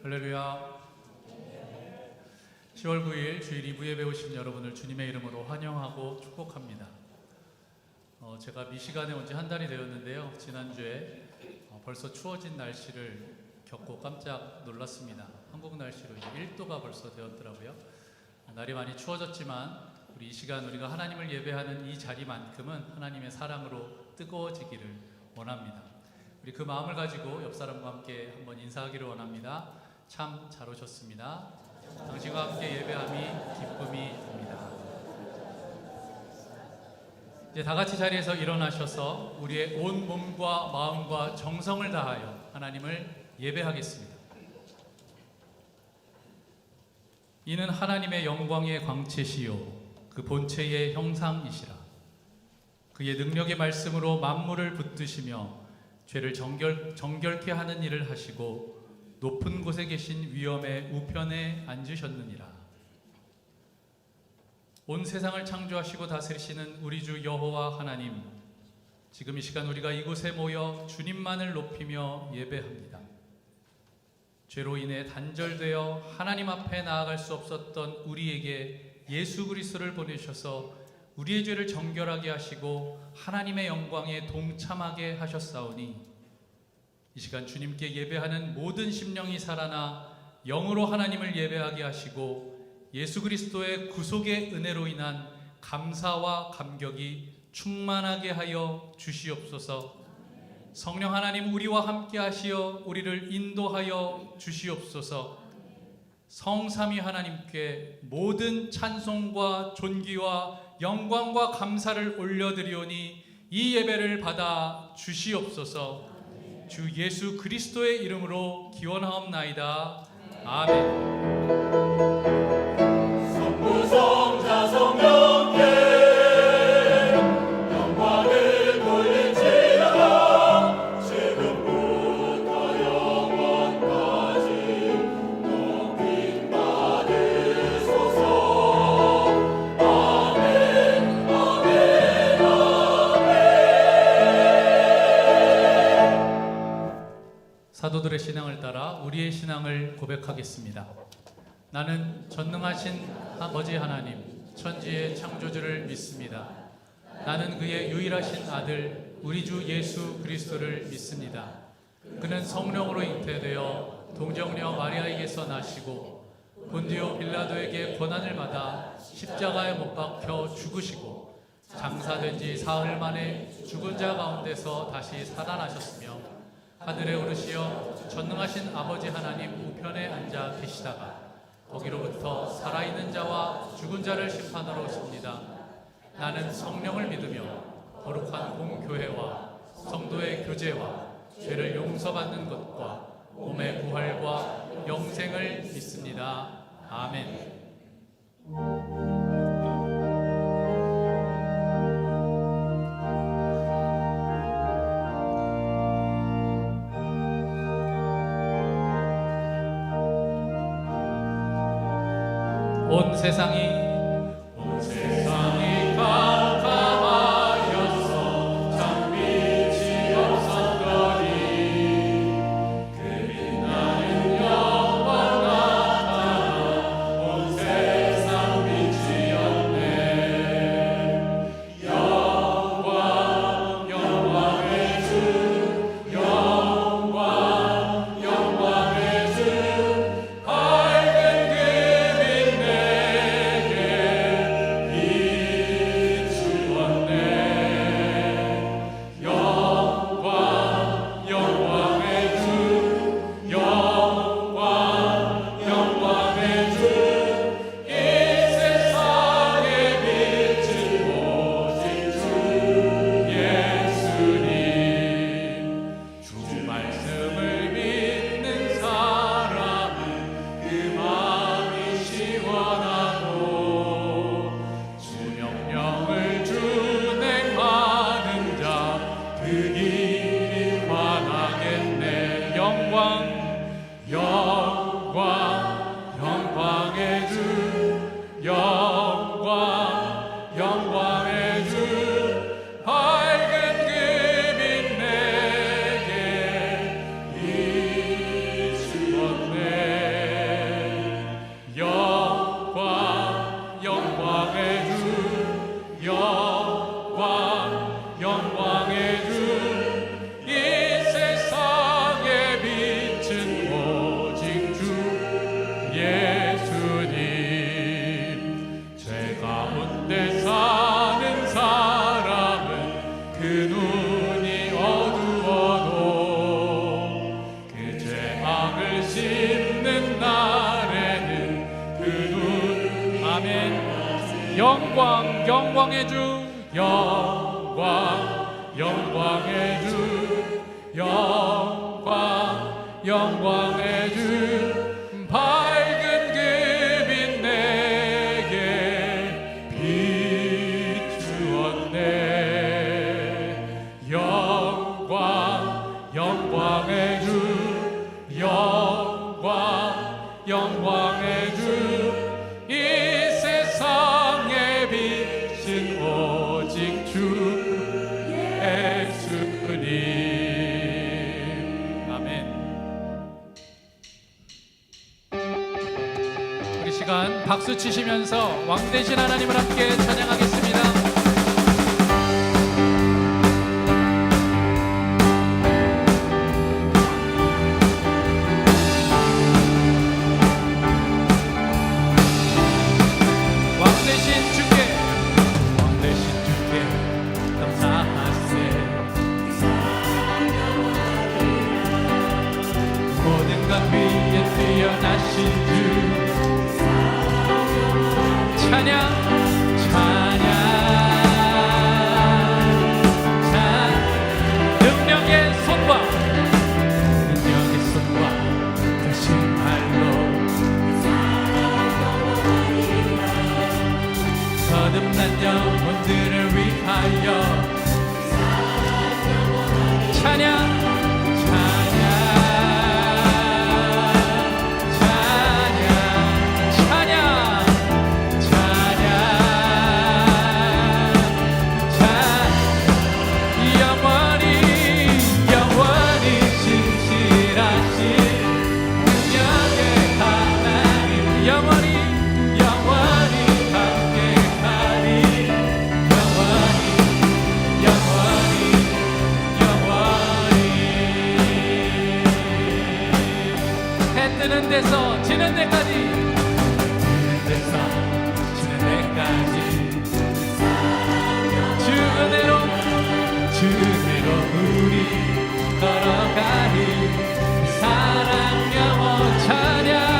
할렐루야. 10월 9일 주일 2부에 배우신 여러분을 주님의 이름으로 환영하고 축복합니다. 제가 미시간에 온 지 한 달이 되었는데요. 지난주에 벌써 추워진 날씨를 겪고 깜짝 놀랐습니다. 한국 날씨로 1도가 벌써 되었더라고요. 날이 많이 추워졌지만 우리 이 시간 우리가 하나님을 예배하는 이 자리만큼은 하나님의 사랑으로 뜨거워지기를 원합니다. 우리 그 마음을 가지고 옆 사람과 함께 한번 인사하기를 원합니다. 참 잘 오셨습니다. 당신과 함께 예배함이 기쁨이 됩니다. 이제 다 같이 자리에서 일어나셔서 우리의 온 몸과 마음과 정성을 다하여 하나님을 예배하겠습니다. 이는 하나님의 영광의 광채시요 그 본체의 형상이시라. 그의 능력의 말씀으로 만물을 붙드시며 죄를 정결케 하는 일을 하시고 높은 곳에 계신 위엄의 우편에 앉으셨느니라. 온 세상을 창조하시고 다스리시는 우리 주 여호와 하나님, 지금 이 시간 우리가 이곳에 모여 주님만을 높이며 예배합니다. 죄로 인해 단절되어 하나님 앞에 나아갈 수 없었던 우리에게 예수 그리스도를 보내셔서 우리의 죄를 정결하게 하시고 하나님의 영광에 동참하게 하셨사오니 이 시간 주님께 예배하는 모든 심령이 살아나 영으로 하나님을 예배하게 하시고 예수 그리스도의 구속의 은혜로 인한 감사와 감격이 충만하게 하여 주시옵소서. 성령 하나님 우리와 함께 하시어 우리를 인도하여 주시옵소서. 성삼위 하나님께 모든 찬송과 존귀와 영광과 감사를 올려드리오니 이 예배를 받아 주시옵소서. 주 예수 그리스도의 이름으로 기원하옵나이다. 아멘. 성부성자 성령께 영광을 돌릴지어다. 지금부터 영원까지 높임 받으소서. 아멘 아멘 아멘. 사도들의 신앙을 따라 우리의 신앙을 고백하겠습니다. 나는 전능하신 아버지 하나님, 천지의 창조주를 믿습니다. 나는 그의 유일하신 아들, 우리 주 예수 그리스도를 믿습니다. 그는 성령으로 잉태되어 동정녀 마리아에게서 나시고 본디오 빌라도에게 고난을 받아 십자가에 못 박혀 죽으시고 장사된 지 사흘 만에 죽은 자 가운데서 다시 살아나셨으며 하늘에 오르시어 전능하신 아버지 하나님 우편에 앉아 계시다가 거기로부터 살아있는 자와 죽은 자를 심판하러 오십니다. 나는 성령을 믿으며 거룩한 공교회와 성도의 교제와 죄를 용서받는 것과 몸의 부활과 영생을 믿습니다. 아멘. 온 세상이 깜깜하여서 창빛이 없었더니 그 빛나는 영광 나타나 온 세상 빛이었네. 영광 영광의 주 영광 영광의 주 밝은 그 빛 내게 영광 영광의 주 영광의 주 영광의 주 밝은 그빛 내게 비추었네. 영광의 주 영광의 주 이 세상에 빛은 오직 주 예수님. 아멘. 우리 시간 박수 치시면서 왕 되신 하나님을 함께 찬양하겠습니다. 거듭난 영혼들을 위하여 찬양 뜨는 데서 지는 데까지 주 은혜로 우리 걸어가리. 사랑 영원 찬양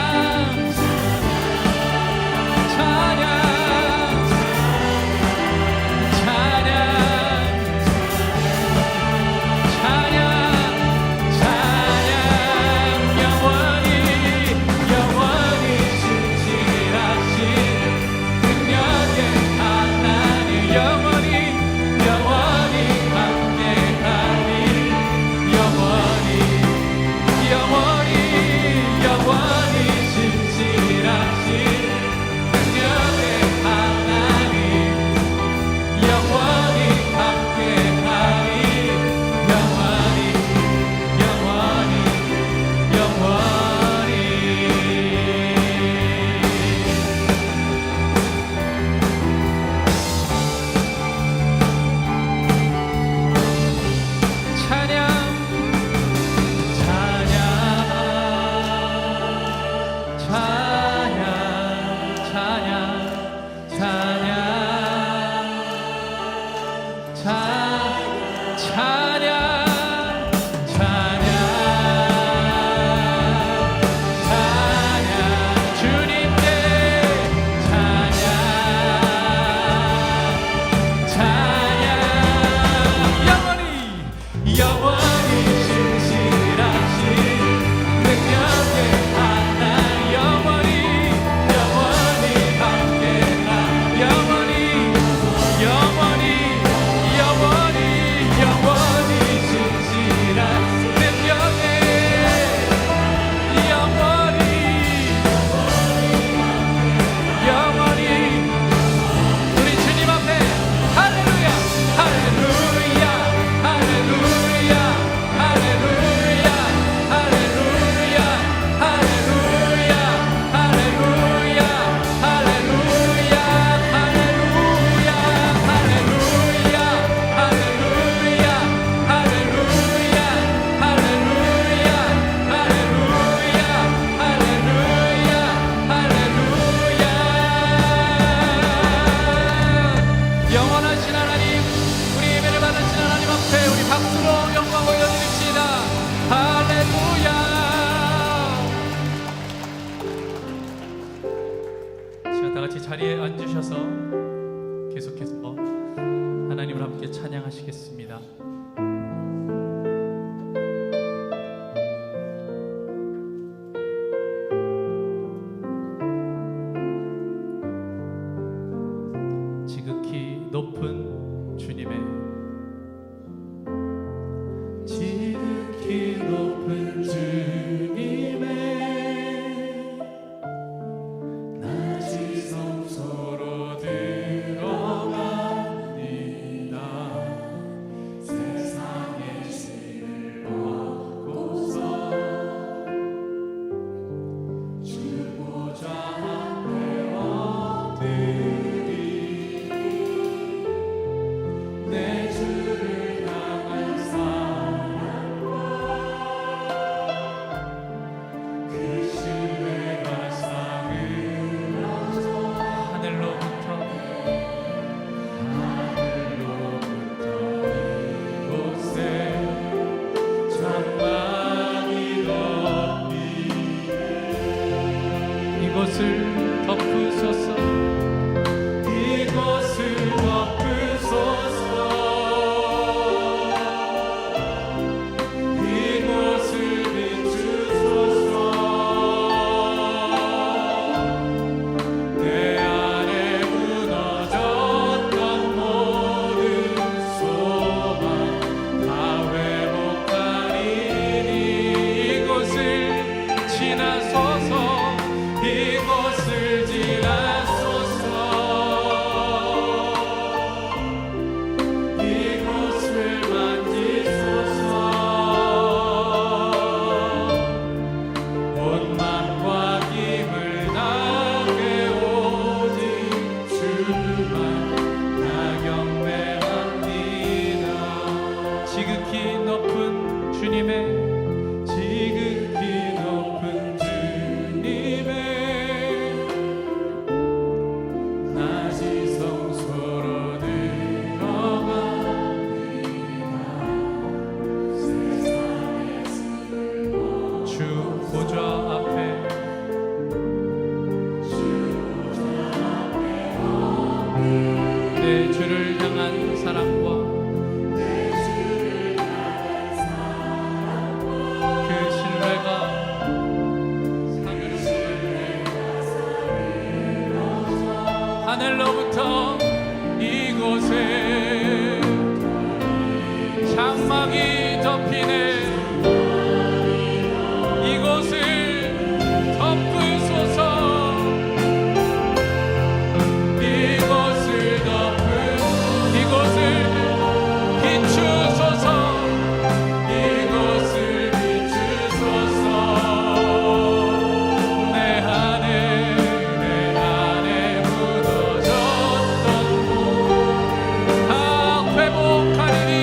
자리에 앉으셔서 하나님을 함께 찬양하시겠습니다. 지극히 높은 주님의 지극히 높은 주님의 낮이 성소로 들어갑니다. 세상의 신을 벗고서 주 보좌 앞에 엎드리 내 주를 향한 사랑과 그 신뢰가 쌓으면서 하늘로부터 이곳에 장막이 덮이게 이곳을 덮으소서 이곳을 덮으소서 이곳을 비추소서 내 안에 무너졌던 모든 소망 다 회복하리니 이곳을 지나소서 이곳을 지나소서 이곳을 만지소서 온 맘과 힘을 다해 오직 주만 나 경배합니다. 지극히 높은 주님의 지극히 높은 주님의 낮이 성소로 들어갑니다. 세상의 주 보좌 앞에 내 주를 향한 사랑과 그 신뢰가 하늘로부터 이곳에 장막이 덮이네 이곳을 덮으소서 이곳을 이곳을 비추소서 이곳을 비추소서 내 안에 묻어졌던 다 회복하리니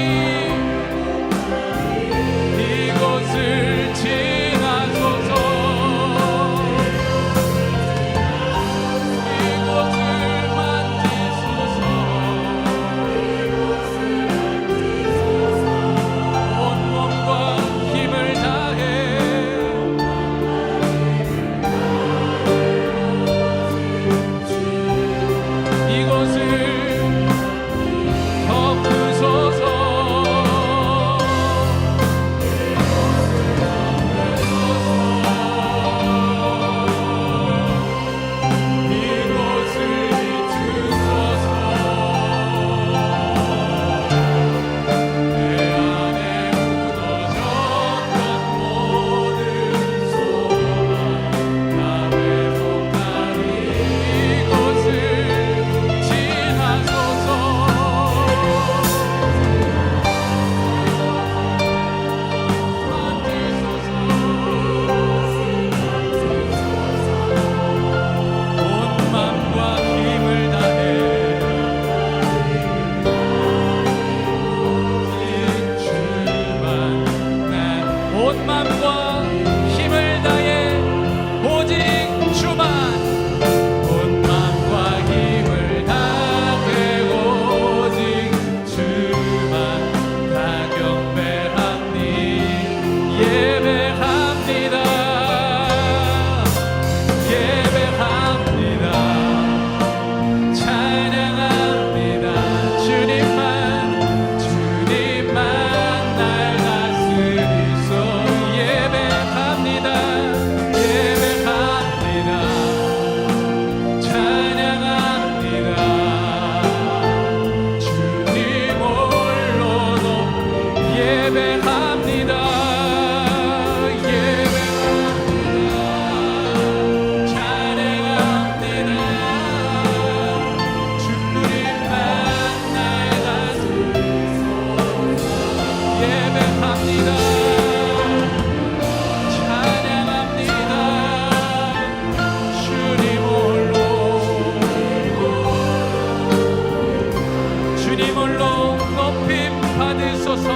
받으소서.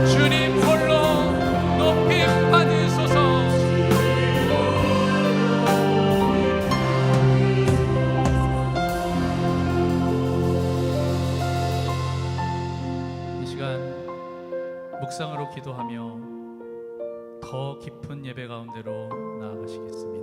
주님 홀로 높임 받으소서. 이 시간 묵상으로 기도하며 더 깊은 예배 가운데로 나아가시겠습니다.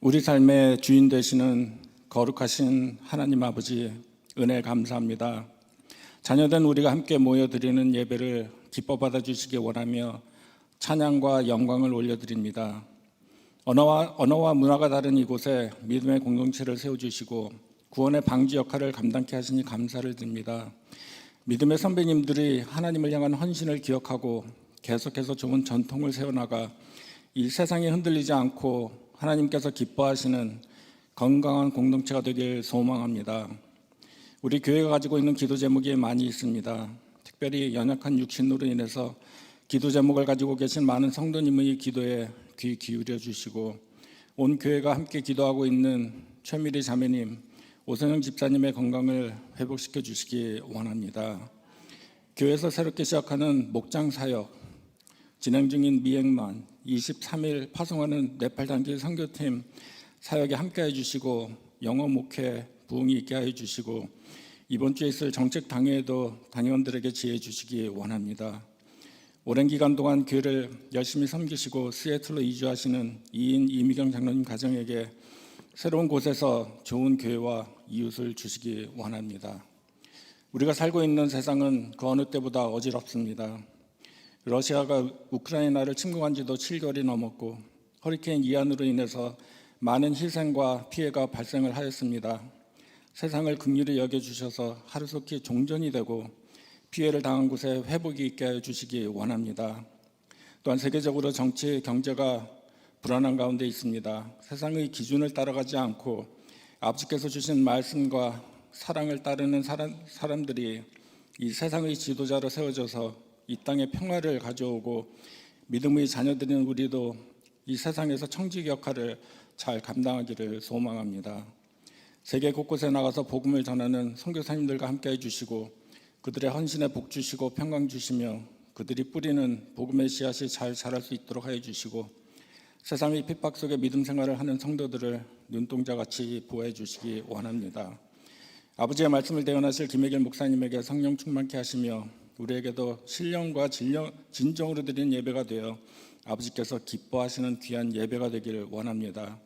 우리 삶의 주인 되시는 거룩하신 하나님 아버지, 은혜 감사합니다. 자녀된 우리가 함께 모여드리는 예배를 기뻐 받아주시기 원하며 찬양과 영광을 올려드립니다. 언어와 문화가 다른 이곳에 믿음의 공동체를 세워주시고 구원의 방지 역할을 감당케 하시니 감사를 드립니다. 믿음의 선배님들이 하나님을 향한 헌신을 기억하고 계속해서 좋은 전통을 세워나가 이 세상이 흔들리지 않고 하나님께서 기뻐하시는 건강한 공동체가 되길 소망합니다. 우리 교회가 가지고 있는 기도 제목이 많이 있습니다. 특별히 연약한 육신으로 인해서 기도 제목을 가지고 계신 많은 성도님의 기도에 귀 기울여 주시고 온 교회가 함께 기도하고 있는 최미리 자매님, 오선영 집사님의 건강을 회복시켜 주시기 원합니다. 교회에서 새롭게 시작하는 목장 사역, 진행 중인 미행만, 23일 파송하는 네팔 단기 선교팀 사역에 함께해 주시고 영어 목회 부흥이 있게 해 주시고 이번 주에 있을 정책 당회에도 당회원들에게 지혜 주시기 원합니다. 오랜 기간 동안 교회를 열심히 섬기시고 시애틀로 이주하시는 이인 이미경 장로님 가정에게 새로운 곳에서 좋은 교회와 이웃을 주시기 원합니다. 우리가 살고 있는 세상은 그 어느 때보다 어지럽습니다. 러시아가 우크라이나를 침공한 지도 7개월이 넘었고 허리케인 이안으로 인해서 많은 희생과 피해가 발생을 하였습니다. 세상을 긍휼히 여겨주셔서 하루속히 종전이 되고 피해를 당한 곳에 회복이 있게 해주시기 원합니다. 또한 세계적으로 정치, 경제가 불안한 가운데 있습니다. 세상의 기준을 따라가지 않고 아버지께서 주신 말씀과 사랑을 따르는 사람들이 이 세상의 지도자로 세워져서 이 땅에 평화를 가져오고 믿음의 자녀들인 우리도 이 세상에서 청지기 역할을 잘 감당하기를 소망합니다. 세계 곳곳에 나가서 복음을 전하는 선교사님들과 함께 해주시고 그들의 헌신에 복 주시고 평강 주시며 그들이 뿌리는 복음의 씨앗이 잘 자랄 수 있도록 해주시고 세상의 핍박 속에 믿음 생활을 하는 성도들을 눈동자같이 보호해 주시기 원합니다. 아버지의 말씀을 대언하실 김혜길 목사님에게 성령 충만케 하시며 우리에게도 신령과 진정으로 드리는 예배가 되어 아버지께서 기뻐하시는 귀한 예배가 되기를 원합니다.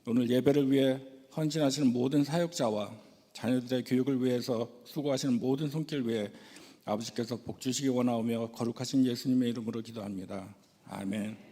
오늘 예배를 위해 헌신하시는 모든 사역자와 자녀들의 교육을 위해서 수고하시는 모든 손길 위해 아버지께서 복 주시기 원하오며 거룩하신 예수님의 이름으로 기도합니다. 아멘.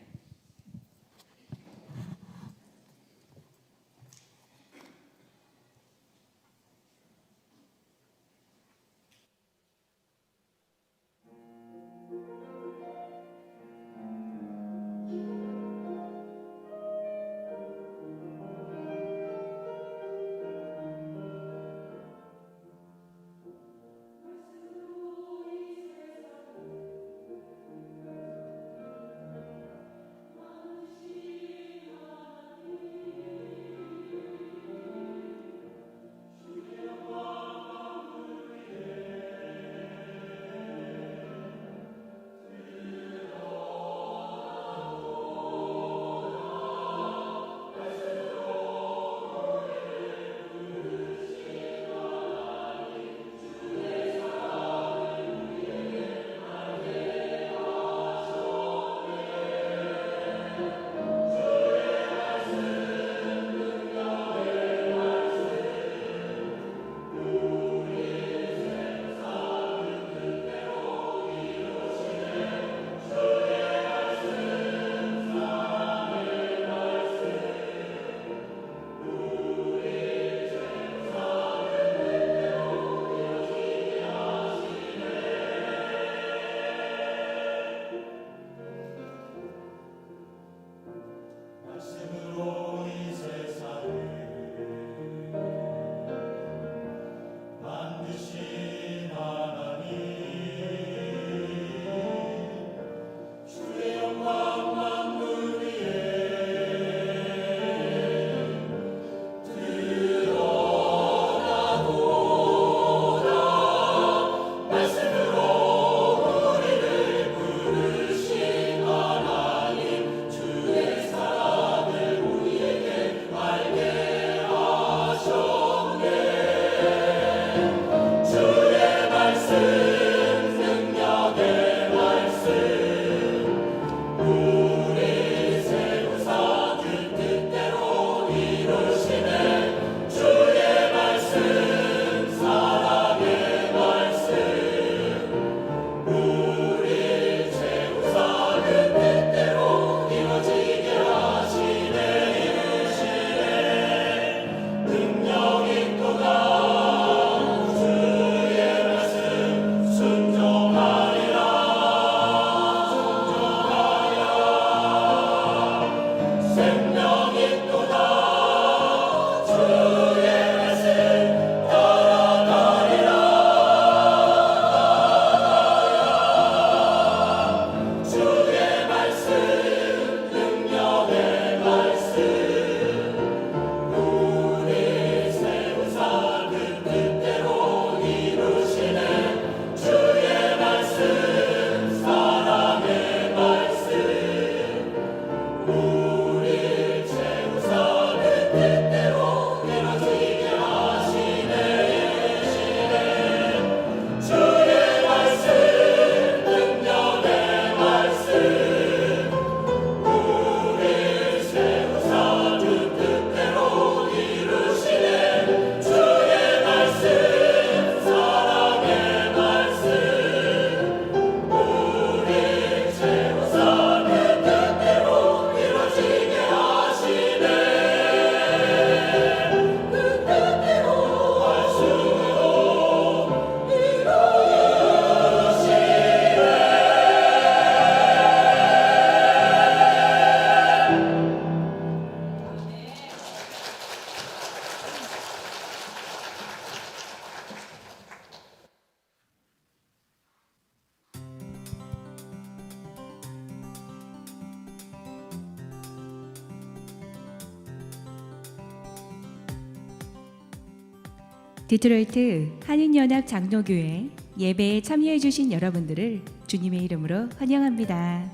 디트로이트 한인연합 장로교회 예배에 참여해 주신 여러분들을 주님의 이름으로 환영합니다.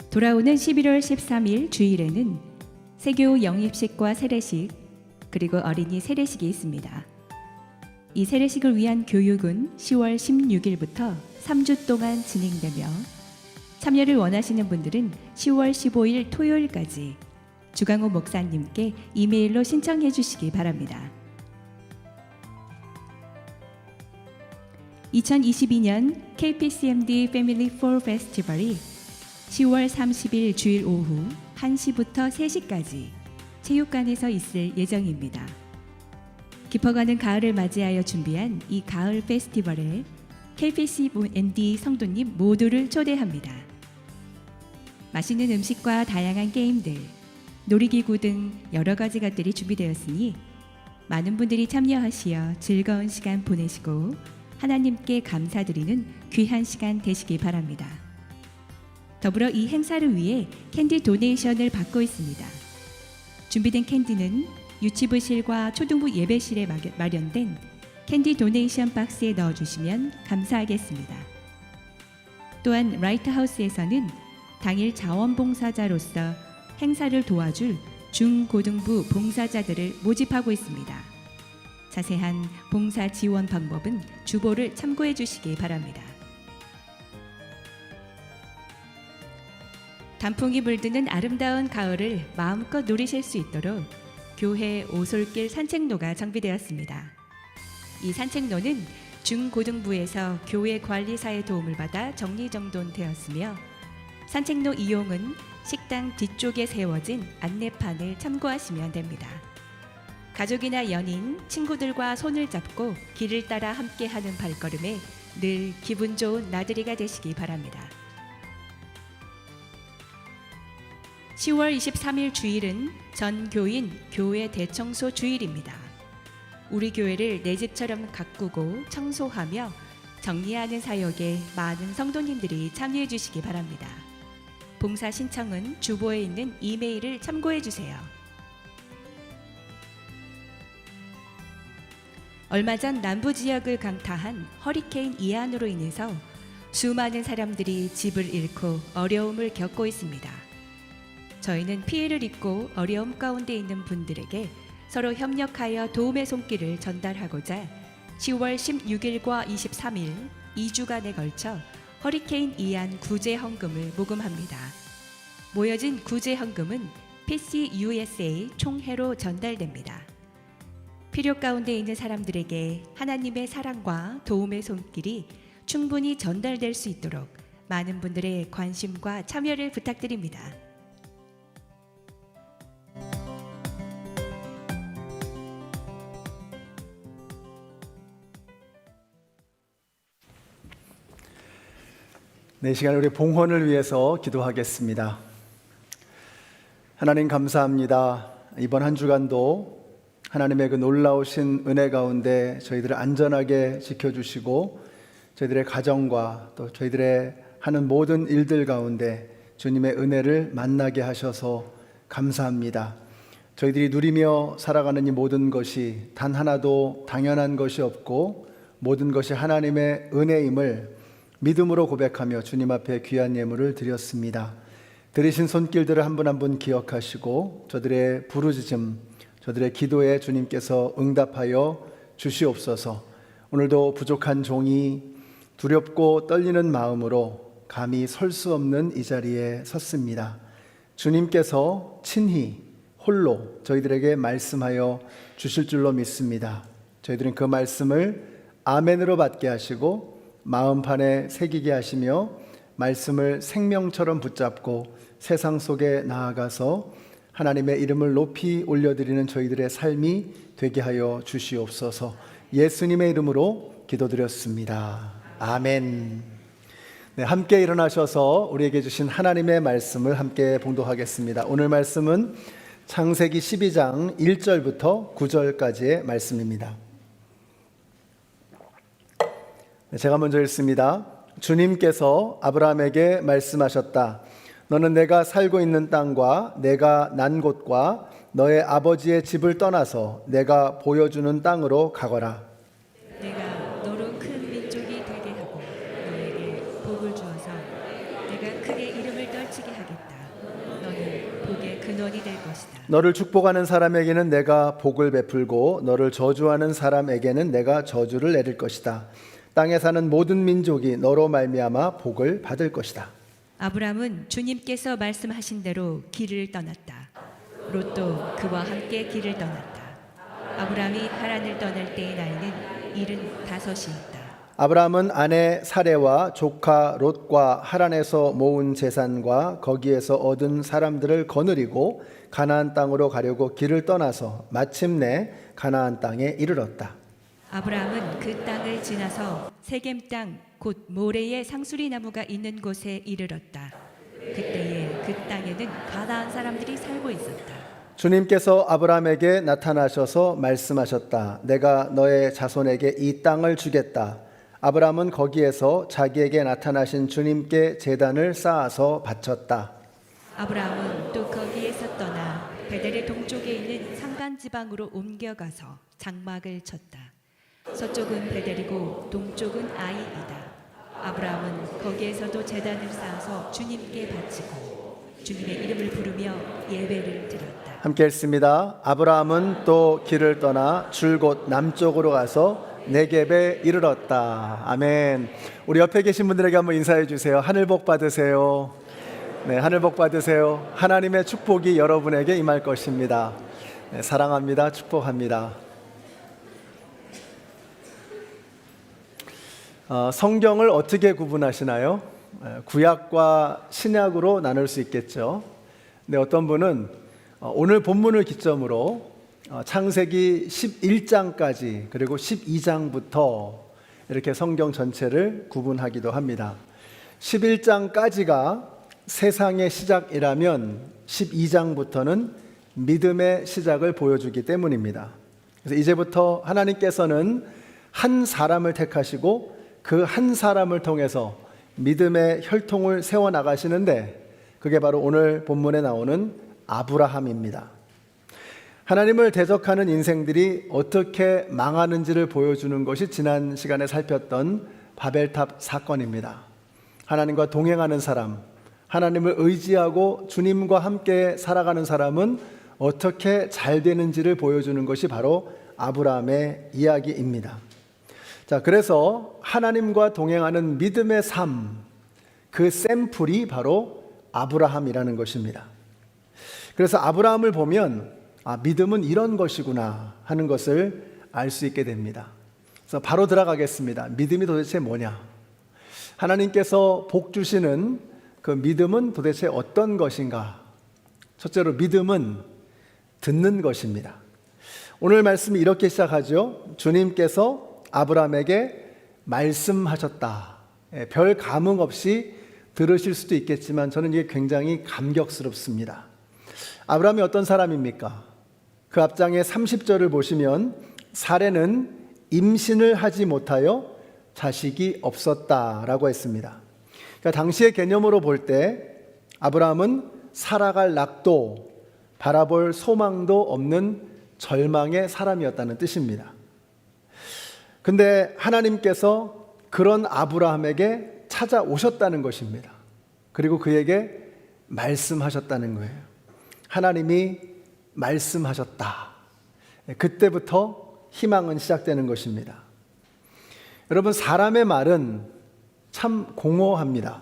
돌아오는 11월 13일 주일에는 세교 영입식과 세례식 그리고 어린이 세례식이 있습니다. 이 세례식을 위한 교육은 10월 16일부터 3주 동안 진행되며 참여를 원하시는 분들은 10월 15일 토요일까지 주강호 목사님께 이메일로 신청해 주시기 바랍니다. 2022년 KPCMD Family Fall 페스티벌이 10월 30일 주일 오후 1시부터 3시까지 체육관에서 있을 예정입니다. 깊어가는 가을을 맞이하여 준비한 이 가을 페스티벌에 KPCMD 성도님 모두를 초대합니다. 맛있는 음식과 다양한 게임들, 놀이기구 등 여러 가지 것들이 준비되었으니 많은 분들이 참여하시어 즐거운 시간 보내시고 하나님께 감사드리는 귀한 시간 되시기 바랍니다. 더불어 이 행사를 위해 캔디 도네이션을 받고 있습니다. 준비된 캔디는 유치부실과 초등부 예배실에 마련된 캔디 도네이션 박스에 넣어주시면 감사하겠습니다. 또한 라이트하우스에서는 당일 자원봉사자로서 행사를 도와줄 중고등부 봉사자들을 모집하고 있습니다. 자세한 봉사 지원 방법은 주보를 참고해 주시기 바랍니다. 단풍이 물드는 아름다운 가을을 마음껏 누리실 수 있도록 교회 오솔길 산책로가 정비되었습니다. 이 산책로는 중고등부에서 교회 관리사의 도움을 받아 정리정돈되었으며 산책로 이용은 식당 뒤쪽에 세워진 안내판을 참고하시면 됩니다. 가족이나 연인, 친구들과 손을 잡고 길을 따라 함께하는 발걸음에 늘 기분 좋은 나들이가 되시기 바랍니다. 10월 23일 주일은 전 교인 교회 대청소 주일입니다. 우리 교회를 내 집처럼 가꾸고 청소하며 정리하는 사역에 많은 성도님들이 참여해 주시기 바랍니다. 봉사 신청은 주보에 있는 이메일을 참고해 주세요. 얼마 전 남부 지역을 강타한 허리케인 이안으로 인해서 수많은 사람들이 집을 잃고 어려움을 겪고 있습니다. 저희는 피해를 입고 어려움 가운데 있는 분들에게 서로 협력하여 도움의 손길을 전달하고자 10월 16일과 23일 2주간에 걸쳐 허리케인 이안 구제 헌금을 모금합니다. 모여진 구제 헌금은 PCUSA 총회로 전달됩니다. 필요 가운데 있는 사람들에게 하나님의 사랑과 도움의 손길이 충분히 전달될 수 있도록 많은 분들의 관심과 참여를 부탁드립니다. 네, 이 시간 우리 봉헌을 위해서 기도하겠습니다. 하나님 감사합니다. 이번 한 주간도 하나님의 그 놀라우신 은혜 가운데 저희들을 안전하게 지켜주시고 저희들의 가정과 또 저희들의 하는 모든 일들 가운데 주님의 은혜를 만나게 하셔서 감사합니다. 저희들이 누리며 살아가는 이 모든 것이 단 하나도 당연한 것이 없고 모든 것이 하나님의 은혜임을 믿음으로 고백하며 주님 앞에 귀한 예물을 드렸습니다. 드리신 손길들을 한 분 한 분 기억하시고 저들의 부르짖음, 저들의 기도에 주님께서 응답하여 주시옵소서. 오늘도 부족한 종이 두렵고 떨리는 마음으로 감히 설 수 없는 이 자리에 섰습니다. 주님께서 친히 홀로 저희들에게 말씀하여 주실 줄로 믿습니다. 저희들은 그 말씀을 아멘으로 받게 하시고 마음판에 새기게 하시며 말씀을 생명처럼 붙잡고 세상 속에 나아가서 하나님의 이름을 높이 올려드리는 저희들의 삶이 되게 하여 주시옵소서. 예수님의 이름으로 기도드렸습니다. 아멘. 네, 함께 일어나셔서 우리에게 주신 하나님의 말씀을 함께 봉독하겠습니다. 오늘 말씀은 창세기 12장 1절부터 9절까지의 말씀입니다. 제가 먼저 읽습니다. 주님께서 아브라함에게 말씀하셨다. 너는 내가 살고 있는 땅과 내가 난 곳과 너의 아버지의 집을 떠나서 내가 보여주는 땅으로 가거라. 내가 너로 큰 민족이 되게 하고 너에게 복을 주어서 내가 크게 이름을 떨치게 하겠다. 너는 복의 근원이 될 것이다. 너를 축복하는 사람에게는 내가 복을 베풀고 너를 저주하는 사람에게는 내가 저주를 내릴 것이다. 땅에 사는 모든 민족이 너로 말미암아 복을 받을 것이다. 아브람은 주님께서 말씀하신 대로 길을 떠났다. 롯도 그와 함께 길을 떠났다. 아브람이 하란을 떠날 때의 나이는 75이었다. 아브라함은 아내 사레와 조카 롯과 하란에서 모은 재산과 거기에서 얻은 사람들을 거느리고 가나안 땅으로 가려고 길을 떠나서 마침내 가나안 땅에 이르렀다. 아브라함은 그 땅을 지나서 세겜 땅 곧 모레의 상수리 나무가 있는 곳에 이르렀다. 그때에 그 땅에는 가나안 사람들이 살고 있었다. 주님께서 아브라함에게 나타나셔서 말씀하셨다. 내가 너의 자손에게 이 땅을 주겠다. 아브라함은 거기에서 자기에게 나타나신 주님께 제단을 쌓아서 바쳤다. 아브라함은 또 거기에서 떠나 베델의 동쪽에 있는 산간 지방으로 옮겨가서 장막을 쳤다. 서쪽은 베델이고 동쪽은 아이이다. 아브라함은 거기에서도 제단을 쌓아서 주님께 바치고 주님의 이름을 부르며 예배를 드렸다. 함께 읽습니다. 아브라함은 또 길을 떠나 줄곧 남쪽으로 가서 네겝에 이르렀다. 아멘. 우리 옆에 계신 분들에게 한번 인사해 주세요. 하늘 복 받으세요. 네, 하늘 복 받으세요. 하나님의 축복이 여러분에게 임할 것입니다. 네, 사랑합니다. 축복합니다. 성경을 어떻게 구분하시나요? 구약과 신약으로 나눌 수 있겠죠. 근데 어떤 분은 오늘 본문을 기점으로 창세기 11장까지 그리고 12장부터 이렇게 성경 전체를 구분하기도 합니다. 11장까지가 세상의 시작이라면 12장부터는 믿음의 시작을 보여주기 때문입니다. 그래서 이제부터 하나님께서는 한 사람을 택하시고 그 한 사람을 통해서 믿음의 혈통을 세워나가시는데 그게 바로 오늘 본문에 나오는 아브라함입니다. 하나님을 대적하는 인생들이 어떻게 망하는지를 보여주는 것이 지난 시간에 살폈던 바벨탑 사건입니다. 하나님과 동행하는 사람, 하나님을 의지하고 주님과 함께 살아가는 사람은 어떻게 잘 되는지를 보여주는 것이 바로 아브라함의 이야기입니다. 자, 그래서 하나님과 동행하는 믿음의 삶, 그 샘플이 바로 아브라함이라는 것입니다. 그래서 아브라함을 보면 믿음은 이런 것이구나 하는 것을 알 수 있게 됩니다. 그래서 바로 들어가겠습니다. 믿음이 도대체 뭐냐? 하나님께서 복 주시는 그 믿음은 도대체 어떤 것인가? 첫째로 믿음은 듣는 것입니다. 오늘 말씀이 이렇게 시작하죠. 주님께서 아브라함에게 말씀하셨다. 별 감흥 없이 들으실 수도 있겠지만 저는 이게 굉장히 감격스럽습니다. 아브라함이 어떤 사람입니까? 그 앞장의 30절을 보시면 사레는 임신을 하지 못하여 자식이 없었다라고 했습니다. 그러니까 당시의 개념으로 볼 때 아브라함은 살아갈 낙도, 바라볼 소망도 없는 절망의 사람이었다는 뜻입니다. 근데 하나님께서 그런 아브라함에게 찾아오셨다는 것입니다. 그리고 그에게 말씀하셨다는 거예요. 하나님이 말씀하셨다. 그때부터 희망은 시작되는 것입니다. 여러분, 사람의 말은 참 공허합니다.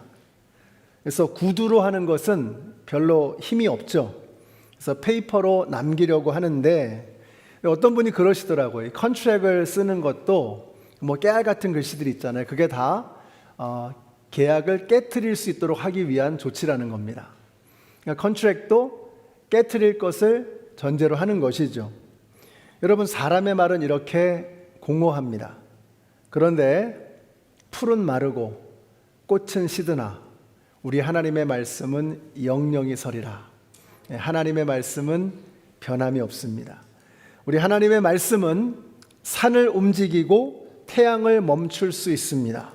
그래서 구두로 하는 것은 별로 힘이 없죠. 그래서 페이퍼로 남기려고 하는데 어떤 분이 그러시더라고요. 컨트랙을 쓰는 것도 뭐 깨알 같은 글씨들 있잖아요. 그게 다 계약을 깨트릴 수 있도록 하기 위한 조치라는 겁니다. 그러니까 컨트랙도 깨트릴 것을 전제로 하는 것이죠. 여러분, 사람의 말은 이렇게 공허합니다. 그런데 풀은 마르고 꽃은 시드나 우리 하나님의 말씀은 영영이 서리라. 하나님의 말씀은 변함이 없습니다. 우리 하나님의 말씀은 산을 움직이고 태양을 멈출 수 있습니다.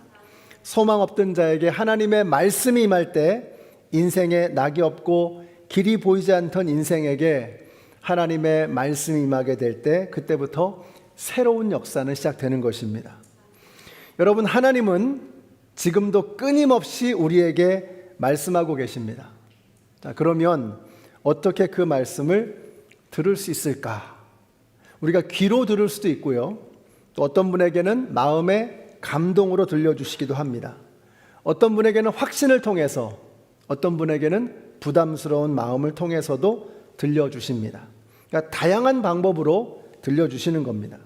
소망 없던 자에게 하나님의 말씀이 임할 때 인생에 낙이 없고 길이 보이지 않던 인생에게 하나님의 말씀이 임하게 될 때 그때부터 새로운 역사는 시작되는 것입니다. 여러분, 하나님은 지금도 끊임없이 우리에게 말씀하고 계십니다. 자, 그러면 어떻게 그 말씀을 들을 수 있을까? 우리가 귀로 들을 수도 있고요. 또 어떤 분에게는 마음의 감동으로 들려주시기도 합니다. 어떤 분에게는 확신을 통해서, 어떤 분에게는 부담스러운 마음을 통해서도 들려주십니다. 그러니까 다양한 방법으로 들려주시는 겁니다.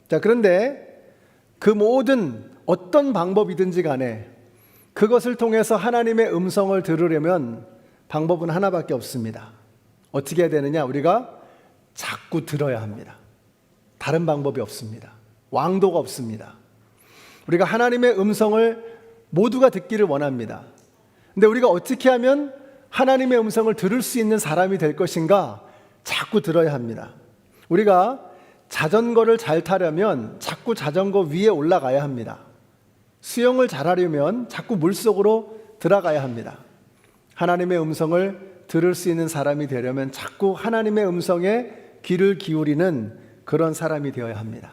자, 그런데 그 모든 어떤 방법이든지 간에 그것을 통해서 하나님의 음성을 들으려면 방법은 하나밖에 없습니다. 어떻게 해야 되느냐? 우리가 자꾸 들어야 합니다. 다른 방법이 없습니다. 왕도가 없습니다. 우리가 하나님의 음성을 모두가 듣기를 원합니다. 근데 우리가 어떻게 하면 하나님의 음성을 들을 수 있는 사람이 될 것인가? 자꾸 들어야 합니다. 우리가 자전거를 잘 타려면 자꾸 자전거 위에 올라가야 합니다. 수영을 잘하려면 자꾸 물속으로 들어가야 합니다. 하나님의 음성을 들을 수 있는 사람이 되려면 자꾸 하나님의 음성에 귀를 기울이는 그런 사람이 되어야 합니다.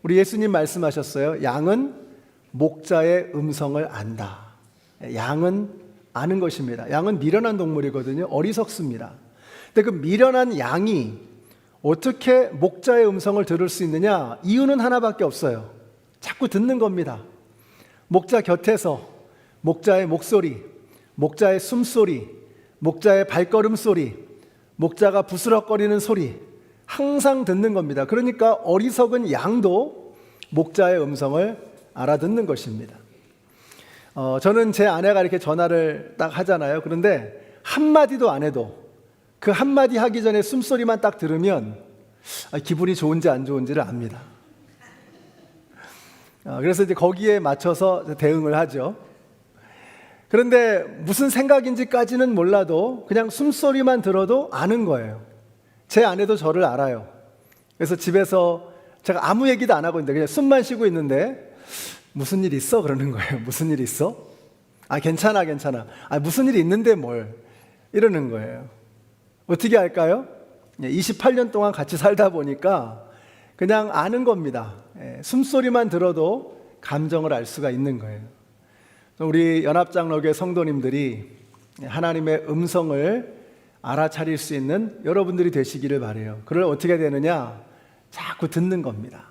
우리 예수님 말씀하셨어요. 양은 목자의 음성을 안다. 양은 아는 것입니다. 양은 미련한 동물이거든요. 어리석습니다. 근데 그 미련한 양이 어떻게 목자의 음성을 들을 수 있느냐? 이유는 하나밖에 없어요. 자꾸 듣는 겁니다. 목자 곁에서 목자의 목소리, 목자의 숨소리, 목자의 발걸음 소리, 목자가 부스럭거리는 소리 항상 듣는 겁니다. 그러니까 어리석은 양도 목자의 음성을 알아듣는 것입니다. 저는 제 아내가 이렇게 전화를 딱 하잖아요. 그런데 한마디도 안 해도 그 한마디 하기 전에 숨소리만 딱 들으면 기분이 좋은지 안 좋은지를 압니다. 그래서 이제 거기에 맞춰서 대응을 하죠. 그런데 무슨 생각인지까지는 몰라도 그냥 숨소리만 들어도 아는 거예요. 제 아내도 저를 알아요. 그래서 집에서 제가 아무 얘기도 안 하고 있는데 그냥 숨만 쉬고 있는데 무슨 일 있어? 그러는 거예요. 무슨 일 있어? 괜찮아. 무슨 일이 있는데 뭘? 이러는 거예요. 어떻게 할까요? 28년 동안 같이 살다 보니까 그냥 아는 겁니다. 숨소리만 들어도 감정을 알 수가 있는 거예요. 우리 연합장로교회 성도님들이 하나님의 음성을 알아차릴 수 있는 여러분들이 되시기를 바라요. 그걸 어떻게 되느냐? 자꾸 듣는 겁니다.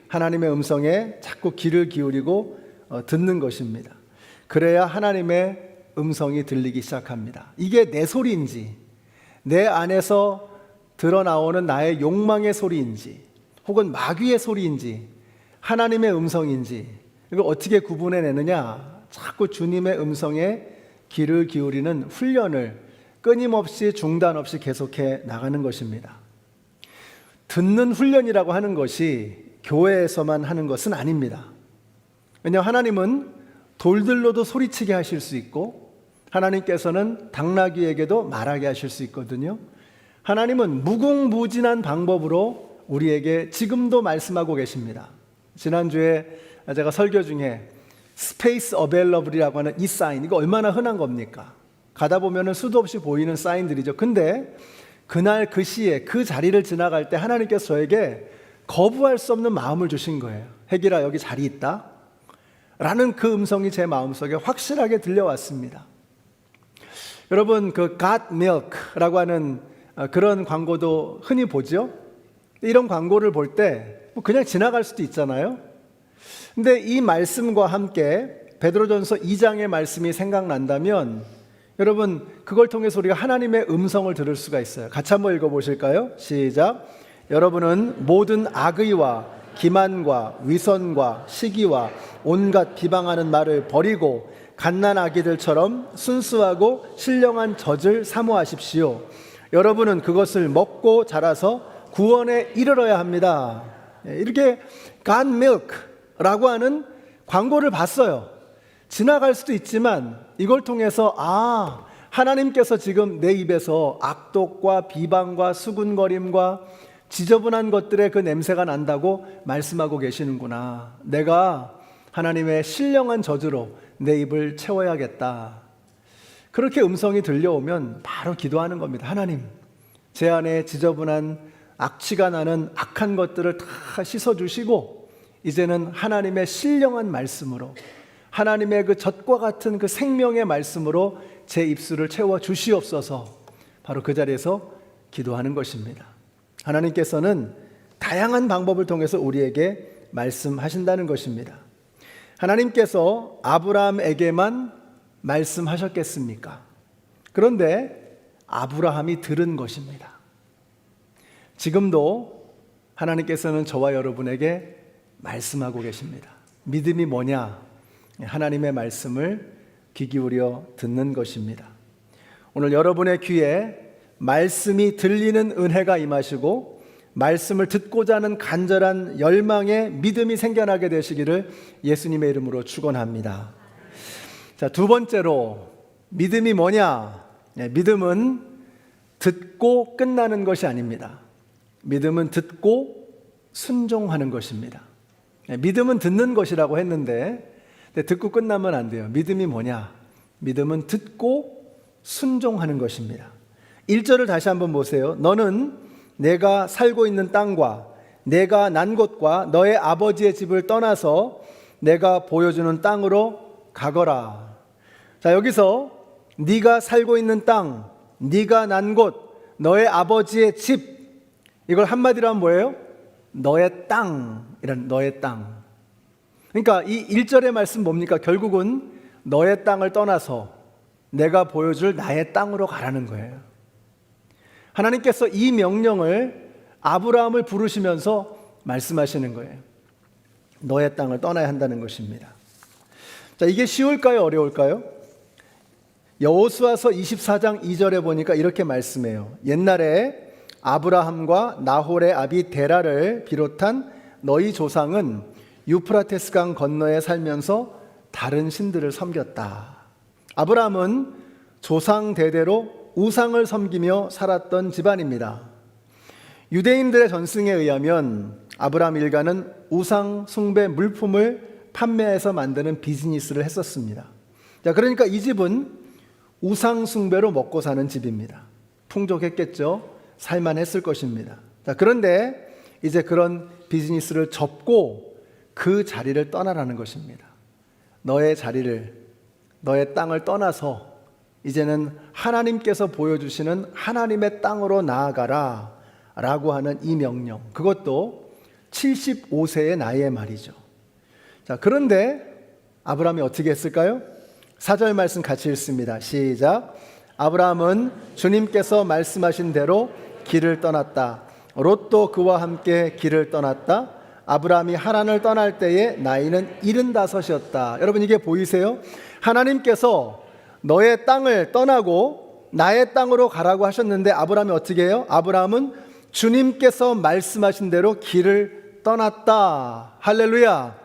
하나님의 음성에 자꾸 귀를 기울이고 듣는 것입니다. 그래야 하나님의 음성이 들리기 시작합니다. 이게 내 소리인지, 내 안에서 드러나오는 나의 욕망의 소리인지, 혹은 마귀의 소리인지, 하나님의 음성인지, 이걸 어떻게 구분해내느냐? 자꾸 주님의 음성에 귀를 기울이는 훈련을 끊임없이 중단 없이 계속해 나가는 것입니다. 듣는 훈련이라고 하는 것이 교회에서만 하는 것은 아닙니다. 왜냐하면 하나님은 돌들로도 소리치게 하실 수 있고 하나님께서는 당나귀에게도 말하게 하실 수 있거든요. 하나님은 무궁무진한 방법으로 우리에게 지금도 말씀하고 계십니다. 지난주에 제가 설교 중에 스페이스 어베일러블이라고 하는 이 사인, 이거 얼마나 흔한 겁니까? 가다 보면은 수도 없이 보이는 사인들이죠. 근데 그날 그 시에 그 자리를 지나갈 때 하나님께서 저에게 거부할 수 없는 마음을 주신 거예요. 혜길아, 여기 자리 있다 라는 그 음성이 제 마음속에 확실하게 들려왔습니다. 여러분, 그 Got Milk라고 하는 그런 광고도 흔히 보죠. 이런 광고를 볼 때 그냥 지나갈 수도 있잖아요. 근데 이 말씀과 함께 베드로전서 2장의 말씀이 생각난다면 여러분, 그걸 통해서 우리가 하나님의 음성을 들을 수가 있어요. 같이 한번 읽어보실까요? 시작. 여러분은 모든 악의와 기만과 위선과 시기와 온갖 비방하는 말을 버리고 갓난아기들처럼 순수하고 신령한 젖을 사모하십시오. 여러분은 그것을 먹고 자라서 구원에 이르러야 합니다. 이렇게 God Milk라고 하는 광고를 봤어요. 지나갈 수도 있지만 이걸 통해서 하나님께서 지금 내 입에서 악독과 비방과 수군거림과 지저분한 것들의 그 냄새가 난다고 말씀하고 계시는구나. 내가 하나님의 신령한 젖으로 내 입을 채워야겠다. 그렇게 음성이 들려오면 바로 기도하는 겁니다. 하나님, 제 안에 지저분한 악취가 나는 악한 것들을 다 씻어주시고 이제는 하나님의 신령한 말씀으로 하나님의 그 젖과 같은 그 생명의 말씀으로 제 입술을 채워 주시옵소서. 바로 그 자리에서 기도하는 것입니다. 하나님께서는 다양한 방법을 통해서 우리에게 말씀하신다는 것입니다. 하나님께서 아브라함에게만 말씀하셨겠습니까? 그런데 아브라함이 들은 것입니다. 지금도 하나님께서는 저와 여러분에게 말씀하고 계십니다. 믿음이 뭐냐? 하나님의 말씀을 귀 기울여 듣는 것입니다. 오늘 여러분의 귀에 말씀이 들리는 은혜가 임하시고 말씀을 듣고자 하는 간절한 열망의 믿음이 생겨나게 되시기를 예수님의 이름으로 축원합니다. 자, 두 번째로 믿음이 뭐냐? 믿음은 듣고 끝나는 것이 아닙니다. 믿음은 듣고 순종하는 것입니다. 믿음은 듣는 것이라고 했는데 듣고 끝나면 안 돼요. 믿음이 뭐냐? 믿음은 듣고 순종하는 것입니다. 1절을 다시 한번 보세요. 너는 내가 살고 있는 땅과 내가 난 곳과 너의 아버지의 집을 떠나서 내가 보여주는 땅으로 가거라. 자, 여기서 네가 살고 있는 땅, 네가 난 곳, 너의 아버지의 집, 이걸 한마디로 하면 뭐예요? 너의 땅이란 너의 땅. 그러니까 이 1절의 말씀 뭡니까? 결국은 너의 땅을 떠나서 내가 보여줄 나의 땅으로 가라는 거예요. 하나님께서 이 명령을 아브라함을 부르시면서 말씀하시는 거예요. 너의 땅을 떠나야 한다는 것입니다. 자, 이게 쉬울까요? 어려울까요? 여호수아서 24장 2절에 보니까 이렇게 말씀해요. 옛날에 아브라함과 나홀의 아비 데라를 비롯한 너희 조상은 유프라테스 강 건너에 살면서 다른 신들을 섬겼다. 아브라함은 조상 대대로 우상을 섬기며 살았던 집안입니다. 유대인들의 전승에 의하면 아브라함 일가는 우상 숭배 물품을 판매해서 만드는 비즈니스를 했었습니다. 자, 그러니까 이 집은 우상 숭배로 먹고 사는 집입니다. 풍족했겠죠. 살만했을 것입니다. 자, 그런데 이제 그런 비즈니스를 접고 그 자리를 떠나라는 것입니다. 너의 자리를, 너의 땅을 떠나서 이제는 하나님께서 보여주시는 하나님의 땅으로 나아가라 라고 하는 이 명령, 그것도 75세의 나이에 말이죠. 자, 그런데 아브라함이 어떻게 했을까요? 4절 말씀 같이 읽습니다. 시작. 아브라함은 주님께서 말씀하신 대로 길을 떠났다. 롯도 그와 함께 길을 떠났다. 아브라함이 하란을 떠날 때에 나이는 75이었다. 여러분, 이게 보이세요? 하나님께서 너의 땅을 떠나고 나의 땅으로 가라고 하셨는데 아브라함이 어떻게 해요? 아브라함은 주님께서 말씀하신 대로 길을 떠났다. 할렐루야.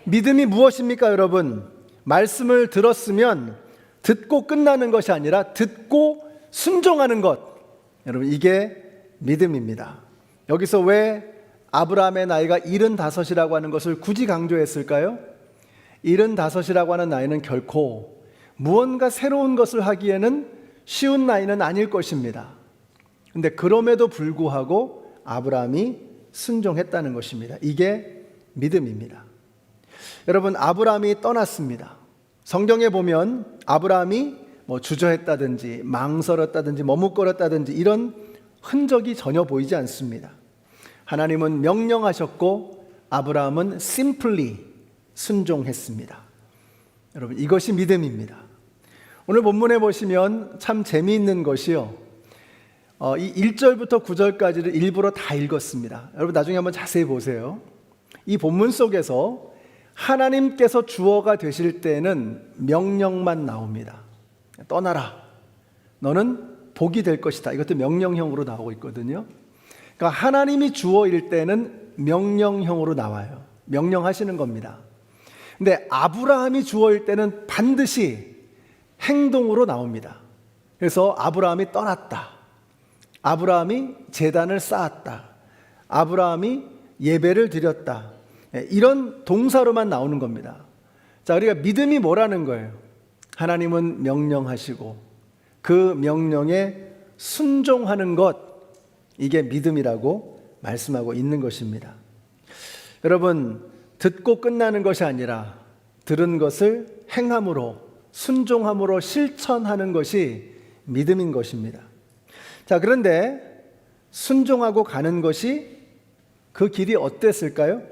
믿음이 무엇입니까, 여러분? 말씀을 들었으면 듣고 끝나는 것이 아니라 듣고 순종하는 것. 여러분, 이게 믿음입니다. 여기서 왜 아브라함의 나이가 75이라고 하는 것을 굳이 강조했을까요? 75이라고 하는 나이는 결코 무언가 새로운 것을 하기에는 쉬운 나이는 아닐 것입니다. 근데 그럼에도 불구하고 아브라함이 순종했다는 것입니다. 이게 믿음입니다. 여러분, 아브라함이 떠났습니다. 성경에 보면 아브라함이 주저했다든지 망설였다든지 머뭇거렸다든지 이런 흔적이 전혀 보이지 않습니다. 하나님은 명령하셨고 아브라함은 simply 순종했습니다. 여러분, 이것이 믿음입니다. 오늘 본문에 보시면 참 재미있는 것이요, 이 1절부터 9절까지를 일부러 다 읽었습니다. 여러분, 나중에 한번 자세히 보세요. 이 본문 속에서 하나님께서 주어가 되실 때는 명령만 나옵니다. 떠나라. 너는 복이 될 것이다. 이것도 명령형으로 나오고 있거든요. 그러니까 하나님이 주어일 때는 명령형으로 나와요. 명령하시는 겁니다. 근데 아브라함이 주어일 때는 반드시 행동으로 나옵니다. 그래서 아브라함이 떠났다. 아브라함이 제단을 쌓았다. 아브라함이 예배를 드렸다. 이런 동사로만 나오는 겁니다. 자, 우리가 믿음이 뭐라는 거예요? 하나님은 명령하시고 그 명령에 순종하는 것, 이게 믿음이라고 말씀하고 있는 것입니다. 여러분, 듣고 끝나는 것이 아니라 들은 것을 행함으로, 순종함으로 실천하는 것이 믿음인 것입니다. 자, 그런데 순종하고 가는 것이 그 길이 어땠을까요?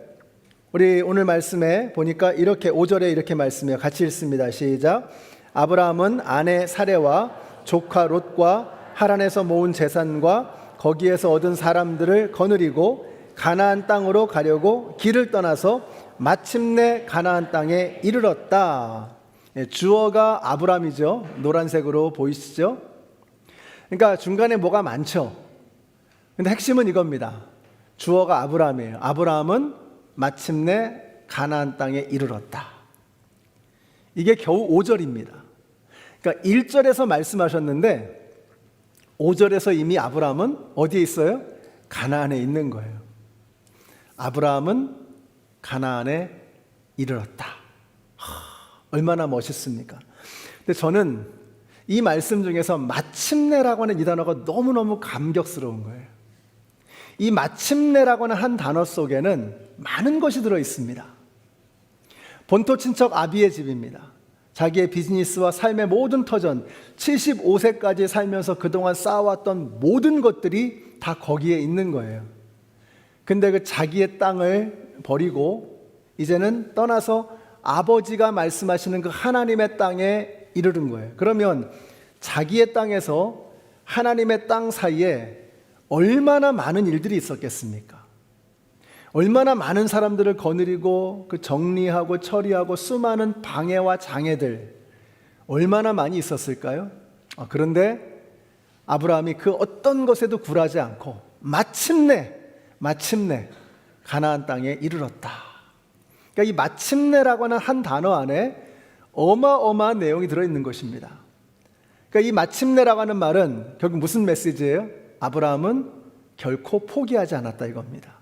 우리 오늘 말씀에 보니까 이렇게 5절에 이렇게 말씀해요. 같이 읽습니다. 시작. 아브라함은 아내 사레와 조카 롯과 하란에서 모은 재산과 거기에서 얻은 사람들을 거느리고 가나안 땅으로 가려고 길을 떠나서 마침내 가나안 땅에 이르렀다. 주어가 아브라함이죠. 노란색으로 보이시죠? 그러니까 중간에 뭐가 많죠. 근데 핵심은 이겁니다. 주어가 아브라함이에요. 아브라함은 마침내 가나안 땅에 이르렀다. 이게 겨우 5절입니다. 그러니까 1절에서 말씀하셨는데 5절에서 이미 아브라함은 어디에 있어요? 가나안에 있는 거예요. 아브라함은 가나안에 이르렀다. 얼마나 멋있습니까? 근데 저는 이 말씀 중에서 마침내라고 하는 이 단어가 너무너무 감격스러운 거예요. 이 마침내라고 하는 한 단어 속에는 많은 것이 들어 있습니다. 본토 친척 아비의 집입니다. 자기의 비즈니스와 삶의 모든 터전, 75세까지 살면서 그동안 쌓아왔던 모든 것들이 다 거기에 있는 거예요. 근데 그 자기의 땅을 버리고 이제는 떠나서 아버지가 말씀하시는 그 하나님의 땅에 이르는 거예요. 그러면 자기의 땅에서 하나님의 땅 사이에 얼마나 많은 일들이 있었겠습니까? 얼마나 많은 사람들을 거느리고 그 정리하고 처리하고 수많은 방해와 장애들 얼마나 많이 있었을까요? 그런데 아브라함이 그 어떤 것에도 굴하지 않고 마침내 가나안 땅에 이르렀다. 그러니까 이 마침내라고 하는 한 단어 안에 어마어마한 내용이 들어있는 것입니다. 그러니까 이 마침내라고 하는 말은 결국 무슨 메시지예요? 아브라함은 결코 포기하지 않았다 이겁니다.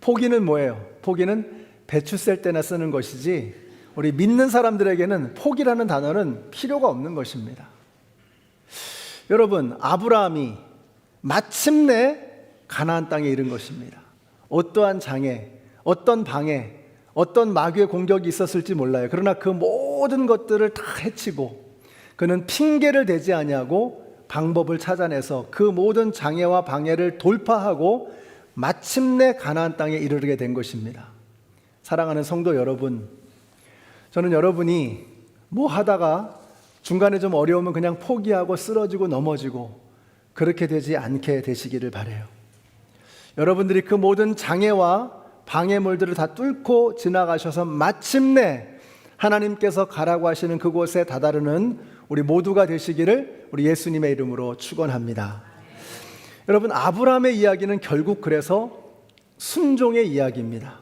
포기는 뭐예요? 포기는 배추 셀 때나 쓰는 것이지 우리 믿는 사람들에게는 포기라는 단어는 필요가 없는 것입니다. 여러분, 아브라함이 마침내 가나안 땅에 이른 것입니다. 어떠한 장애, 어떤 방해, 어떤 마귀의 공격이 있었을지 몰라요. 그러나 그 모든 것들을 다 해치고 그는 핑계를 대지 아니하고 방법을 찾아내서 그 모든 장애와 방해를 돌파하고 마침내 가나안 땅에 이르게 된 것입니다. 사랑하는 성도 여러분, 저는 여러분이 뭐 하다가 중간에 좀 어려우면 그냥 포기하고 쓰러지고 넘어지고 그렇게 되지 않게 되시기를 바라요. 여러분들이 그 모든 장애와 방해물들을 다 뚫고 지나가셔서 마침내 하나님께서 가라고 하시는 그곳에 다다르는 우리 모두가 되시기를 우리 예수님의 이름으로 축원합니다. 여러분, 아브라함의 이야기는 결국 그래서 순종의 이야기입니다.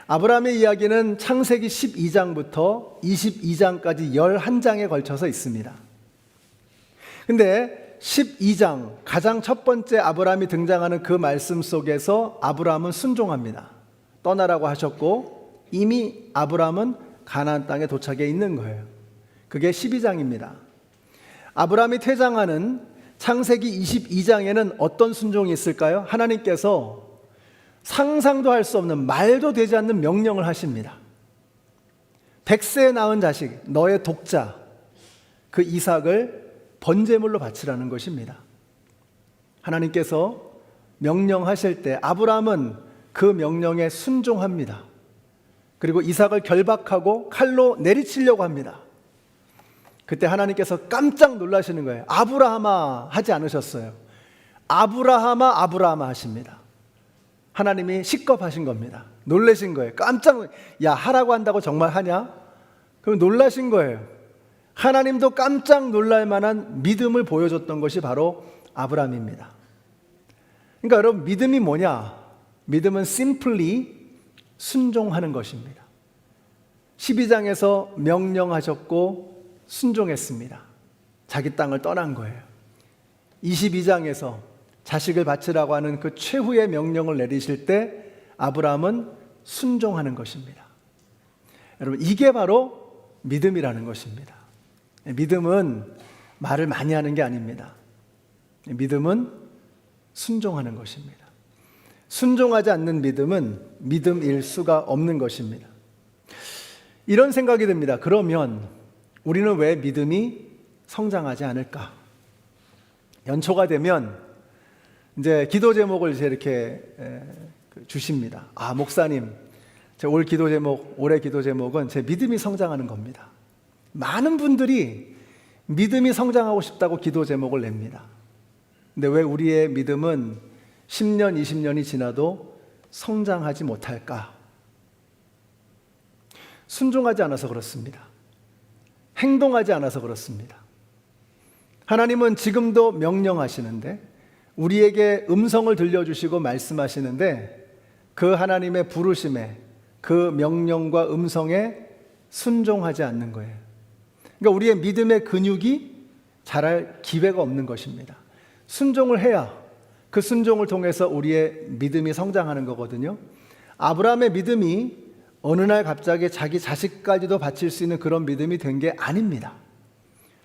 아브라함의 이야기는 창세기 12장부터 22장까지 11장에 걸쳐서 있습니다. 근데 12장 가장 첫 번째 아브라함이 등장하는 그 말씀 속에서 아브라함은 순종합니다. 떠나라고 하셨고 이미 아브라함은 가나안 땅에 도착해 있는 거예요. 그게 12장입니다. 아브라함이 퇴장하는 창세기 22장에는 어떤 순종이 있을까요? 하나님께서 상상도 할 수 없는 말도 되지 않는 명령을 하십니다. 100세에 낳은 자식, 너의 독자, 그 이삭을 번제물로 바치라는 것입니다. 하나님께서 명령하실 때 아브라함은 그 명령에 순종합니다. 그리고 이삭을 결박하고 칼로 내리치려고 합니다. 그때 하나님께서 깜짝 놀라시는 거예요. 아브라함아 하지 않으셨어요. 아브라함아 아브라함아 하십니다. 하나님이 식겁하신 겁니다. 놀라신 거예요. 야, 하라고 한다고 정말 하냐? 그럼 놀라신 거예요. 하나님도 깜짝 놀랄 만한 믿음을 보여줬던 것이 바로 아브라함입니다. 그러니까 여러분, 믿음이 뭐냐? 믿음은 simply 순종하는 것입니다. 12장에서 명령하셨고 순종했습니다. 자기 땅을 떠난 거예요. 22장에서 자식을 바치라고 하는 그 최후의 명령을 내리실 때 아브라함은 순종하는 것입니다. 여러분, 이게 바로 믿음이라는 것입니다. 믿음은 말을 많이 하는 게 아닙니다. 믿음은 순종하는 것입니다. 순종하지 않는 믿음은 믿음일 수가 없는 것입니다. 이런 생각이 듭니다. 그러면 우리는 왜 믿음이 성장하지 않을까? 연초가 되면 이제 기도 제목을 이제 이렇게 주십니다. 아, 목사님, 제 올해 기도 제목은 제 믿음이 성장하는 겁니다. 많은 분들이 믿음이 성장하고 싶다고 기도 제목을 냅니다. 근데 왜 우리의 믿음은 10년, 20년이 지나도 성장하지 못할까? 순종하지 않아서 그렇습니다. 행동하지 않아서 그렇습니다. 하나님은 지금도 명령하시는데, 우리에게 음성을 들려주시고 말씀하시는데, 그 하나님의 부르심에, 그 명령과 음성에 순종하지 않는 거예요. 그러니까 우리의 믿음의 근육이 자랄 기회가 없는 것입니다. 순종을 해야 그 순종을 통해서 우리의 믿음이 성장하는 거거든요. 아브라함의 믿음이 어느 날 갑자기 자기 자식까지도 바칠 수 있는 그런 믿음이 된 게 아닙니다.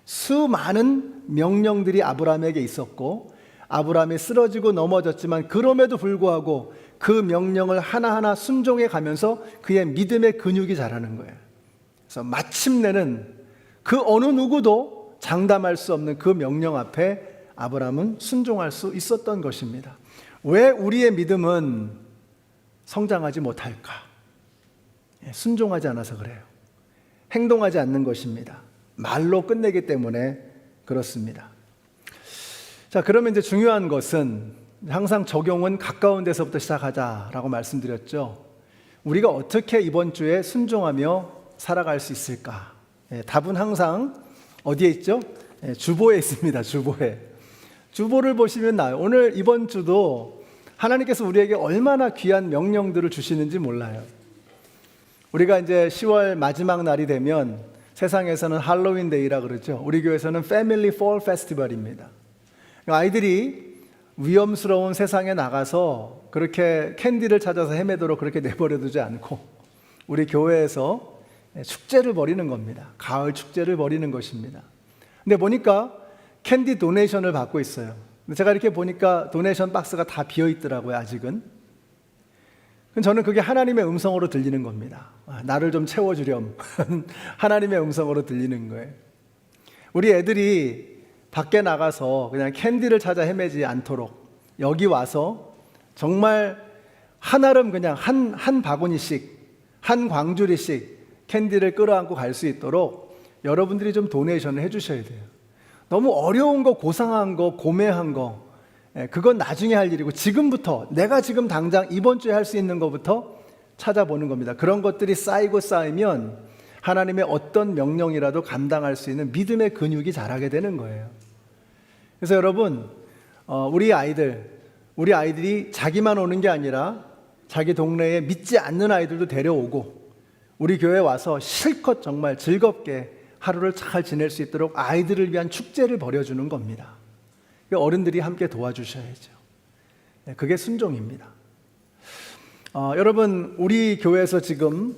수많은 명령들이 아브라함에게 있었고, 아브라함이 쓰러지고 넘어졌지만 그럼에도 불구하고 그 명령을 하나하나 순종해 가면서 그의 믿음의 근육이 자라는 거예요. 그래서 마침내는 그 어느 누구도 장담할 수 없는 그 명령 앞에 아브라함은 순종할 수 있었던 것입니다. 왜 우리의 믿음은 성장하지 못할까? 순종하지 않아서 그래요. 행동하지 않는 것입니다. 말로 끝내기 때문에 그렇습니다. 자, 그러면 이제 중요한 것은 항상 적용은 가까운 데서부터 시작하자라고 말씀드렸죠. 우리가 어떻게 이번 주에 순종하며 살아갈 수 있을까? 답은 항상 어디에 있죠? 주보에 있습니다. 주보를 보시면 나요. 오늘 이번 주도 하나님께서 우리에게 얼마나 귀한 명령들을 주시는지 몰라요. 우리가 이제 10월 마지막 날이 되면 세상에서는 할로윈 데이라 그러죠. 우리 교회에서는 패밀리 폴 페스티벌입니다. 아이들이 위험스러운 세상에 나가서 그렇게 캔디를 찾아서 헤매도록 그렇게 내버려 두지 않고 우리 교회에서 축제를 벌이는 겁니다. 가을 축제를 벌이는 것입니다. 근데 보니까 캔디 도네이션을 받고 있어요. 제가 이렇게 보니까 도네이션 박스가 다 비어 있더라고요, 아직은. 저는 그게 하나님의 음성으로 들리는 겁니다. 나를 좀 채워주렴. 하나님의 음성으로 들리는 거예요. 우리 애들이 밖에 나가서 그냥 캔디를 찾아 헤매지 않도록 여기 와서 정말 한아름 그냥 한 바구니씩, 한 광주리씩 캔디를 끌어안고 갈 수 있도록 여러분들이 좀 도네이션을 해주셔야 돼요. 너무 어려운 거, 고상한 거, 고매한 거, 그건 나중에 할 일이고 지금부터 내가 지금 당장 이번 주에 할 수 있는 것부터 찾아보는 겁니다. 그런 것들이 쌓이고 쌓이면 하나님의 어떤 명령이라도 감당할 수 있는 믿음의 근육이 자라게 되는 거예요. 그래서 여러분, 우리 아이들이 자기만 오는 게 아니라 자기 동네에 믿지 않는 아이들도 데려오고 우리 교회에 와서 실컷 정말 즐겁게 하루를 잘 지낼 수 있도록 아이들을 위한 축제를 벌여주는 겁니다. 어른들이 함께 도와주셔야죠. 그게 순종입니다. 여러분, 우리 교회에서 지금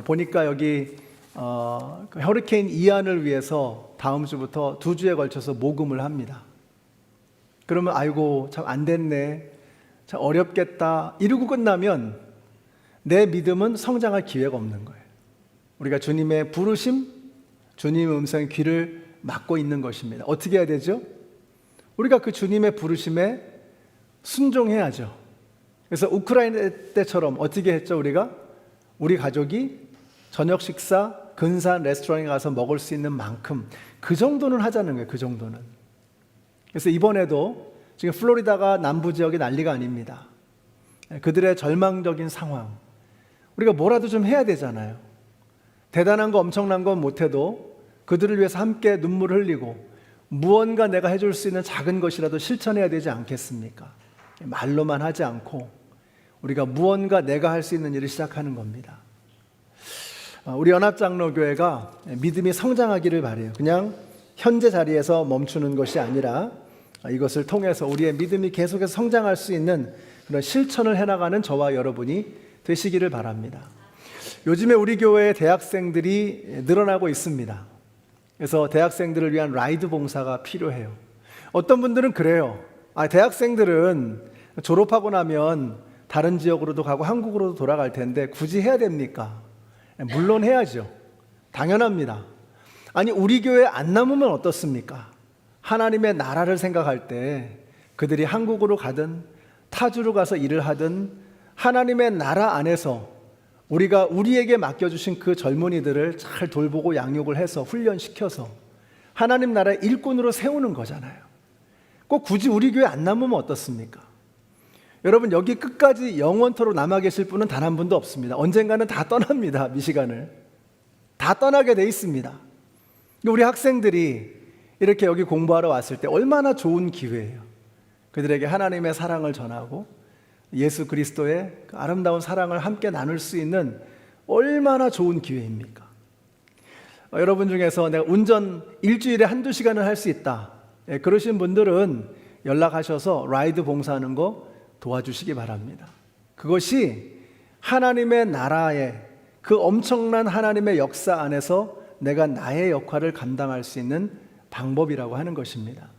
보니까 여기 허리케인 이안을 위해서 다음 주부터 2주에 걸쳐서 모금을 합니다. 그러면 아이고 참 안 됐네, 참 어렵겠다 이러고 끝나면 내 믿음은 성장할 기회가 없는 거예요. 우리가 주님의 부르심, 주님의 음성의 귀를 막고 있는 것입니다. 어떻게 해야 되죠? 우리가 그 주님의 부르심에 순종해야죠. 그래서 우크라이나 때처럼 어떻게 했죠? 우리 가족이 저녁 식사 근사한 레스토랑에 가서 먹을 수 있는 만큼 그 정도는 하자는 거예요. 그 정도는. 그래서 이번에도 지금 플로리다가 남부 지역이 난리가 아닙니다. 그들의 절망적인 상황, 우리가 뭐라도 좀 해야 되잖아요. 대단한 거 엄청난 건 못해도 그들을 위해서 함께 눈물을 흘리고 무언가 내가 해줄 수 있는 작은 것이라도 실천해야 되지 않겠습니까? 말로만 하지 않고 우리가 무언가 내가 할 수 있는 일을 시작하는 겁니다. 우리 연합장로교회가 믿음이 성장하기를 바라요. 그냥 현재 자리에서 멈추는 것이 아니라 이것을 통해서 우리의 믿음이 계속해서 성장할 수 있는 그런 실천을 해나가는 저와 여러분이 되시기를 바랍니다. 요즘에 우리 교회의 대학생들이 늘어나고 있습니다. 그래서 대학생들을 위한 라이드 봉사가 필요해요. 어떤 분들은 그래요. 대학생들은 졸업하고 나면 다른 지역으로도 가고 한국으로도 돌아갈 텐데 굳이 해야 됩니까? 물론 해야죠. 당연합니다. 아니, 우리 교회 안 남으면 어떻습니까? 하나님의 나라를 생각할 때 그들이 한국으로 가든 타주로 가서 일을 하든 하나님의 나라 안에서 우리가 우리에게 맡겨주신 그 젊은이들을 잘 돌보고 양육을 해서 훈련시켜서 하나님 나라의 일꾼으로 세우는 거잖아요. 꼭 굳이 우리 교회 안 남으면 어떻습니까? 여러분, 여기 끝까지 영원토록 남아 계실 분은 단 한 분도 없습니다. 언젠가는 다 떠납니다. 미시간을 다 떠나게 돼 있습니다. 우리 학생들이 이렇게 여기 공부하러 왔을 때 얼마나 좋은 기회예요. 그들에게 하나님의 사랑을 전하고 예수 그리스도의 그 아름다운 사랑을 함께 나눌 수 있는 얼마나 좋은 기회입니까? 여러분 중에서 내가 운전 일주일에 한두 시간은 할 수 있다, 그러신 분들은 연락하셔서 라이드 봉사하는 거 도와주시기 바랍니다. 그것이 하나님의 나라의 그 엄청난 하나님의 역사 안에서 내가 나의 역할을 감당할 수 있는 방법이라고 하는 것입니다.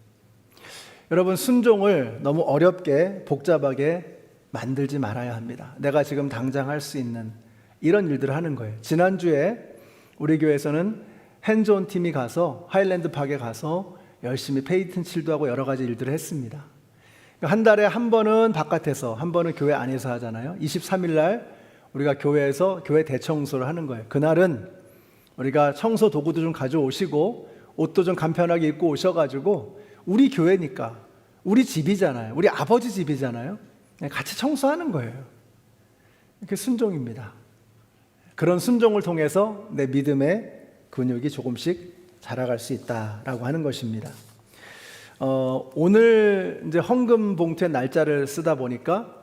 여러분, 순종을 너무 어렵게 복잡하게 만들지 말아야 합니다. 내가 지금 당장 할 수 있는 이런 일들을 하는 거예요. 지난주에 우리 교회에서는 핸즈온 팀이 가서 하일랜드 파크에 가서 열심히 페인트 칠도 하고 여러 가지 일들을 했습니다. 한 달에 한 번은 바깥에서, 한 번은 교회 안에서 하잖아요. 23일 날 우리가 교회에서 교회 대청소를 하는 거예요. 그날은 우리가 청소 도구도 좀 가져오시고 옷도 좀 간편하게 입고 오셔가지고 우리 교회니까, 우리 집이잖아요. 우리 아버지 집이잖아요. 같이 청소하는 거예요. 이렇게 순종입니다. 그런 순종을 통해서 내 믿음의 근육이 조금씩 자라갈 수 있다라고 하는 것입니다. 오늘 이제 헌금 봉투의 날짜를 쓰다 보니까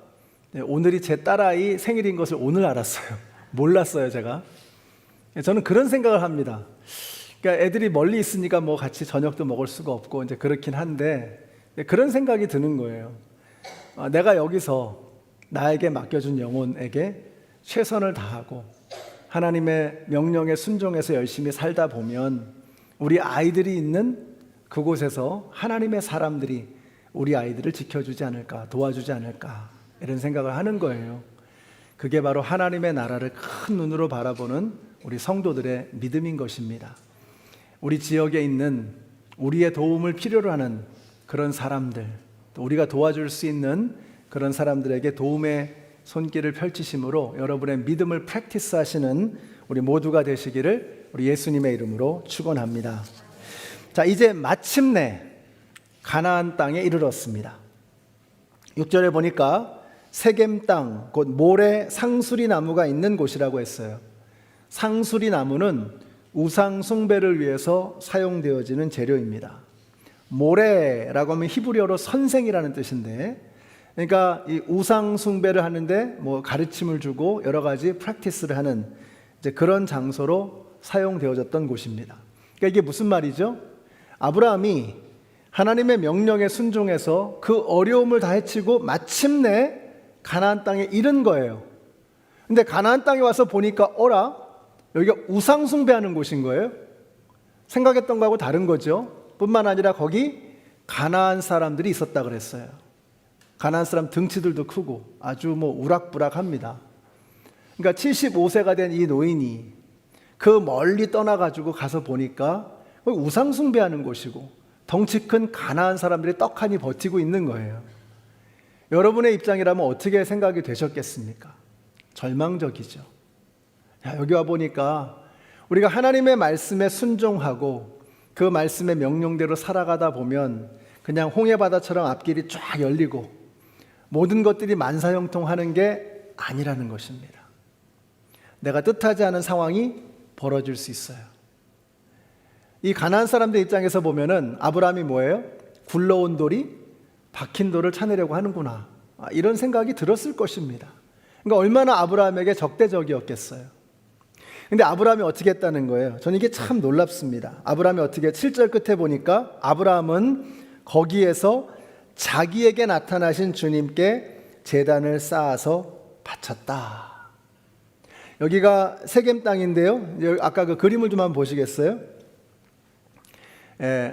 오늘이 제 딸아이 생일인 것을 오늘 알았어요. 몰랐어요, 제가. 저는 그런 생각을 합니다. 그러니까 애들이 멀리 있으니까 뭐 같이 저녁도 먹을 수가 없고 이제 그렇긴 한데 그런 생각이 드는 거예요. 내가 여기서 나에게 맡겨준 영혼에게 최선을 다하고 하나님의 명령에 순종해서 열심히 살다 보면 우리 아이들이 있는 그곳에서 하나님의 사람들이 우리 아이들을 지켜주지 않을까, 도와주지 않을까, 이런 생각을 하는 거예요. 그게 바로 하나님의 나라를 큰 눈으로 바라보는 우리 성도들의 믿음인 것입니다. 우리 지역에 있는 우리의 도움을 필요로 하는 그런 사람들, 또 우리가 도와줄 수 있는 그런 사람들에게 도움의 손길을 펼치심으로 여러분의 믿음을 프랙티스 하시는 우리 모두가 되시기를 우리 예수님의 이름으로 축원합니다. 자, 이제 마침내 가나안 땅에 이르렀습니다. 6절에 보니까 세겜 땅, 곧 모래 상수리 나무가 있는 곳이라고 했어요. 상수리 나무는 우상 숭배를 위해서 사용되어지는 재료입니다. 모래라고 하면 히브리어로 선생이라는 뜻인데, 그러니까 이 우상 숭배를 하는데 뭐 가르침을 주고 여러 가지 프랙티스를 하는 이제 그런 장소로 사용되어졌던 곳입니다. 그러니까 이게 무슨 말이죠? 아브라함이 하나님의 명령에 순종해서 그 어려움을 다 헤치고 마침내 가나안 땅에 이른 거예요. 근데 가나안 땅에 와서 보니까 어라? 여기가 우상 숭배하는 곳인 거예요. 생각했던 거하고 다른 거죠. 뿐만 아니라 거기 가나안 사람들이 있었다 그랬어요. 가나안 사람 등치들도 크고 아주 뭐 우락부락합니다. 그러니까 75세가 된 이 노인이 그 멀리 떠나가지고 가서 보니까 우상 숭배하는 곳이고 덩치 큰 가나안 사람들이 떡하니 버티고 있는 거예요. 여러분의 입장이라면 어떻게 생각이 되셨겠습니까? 절망적이죠. 여기 와 보니까 우리가 하나님의 말씀에 순종하고 그 말씀의 명령대로 살아가다 보면 그냥 홍해바다처럼 앞길이 쫙 열리고 모든 것들이 만사형통하는 게 아니라는 것입니다. 내가 뜻하지 않은 상황이 벌어질 수 있어요. 이 가나안 사람들 입장에서 보면은 아브라함이 뭐예요? 굴러온 돌이 박힌 돌을 찾으려고 하는구나, 이런 생각이 들었을 것입니다. 그러니까 얼마나 아브라함에게 적대적이었겠어요. 근데 아브라함이 어떻게 했다는 거예요? 저는 이게 참 놀랍습니다. 아브라함이 어떻게, 7절 끝에 보니까 아브라함은 거기에서 자기에게 나타나신 주님께 제단을 쌓아서 바쳤다. 여기가 세겜 땅인데요. 아까 그 그림을 좀 한번 보시겠어요?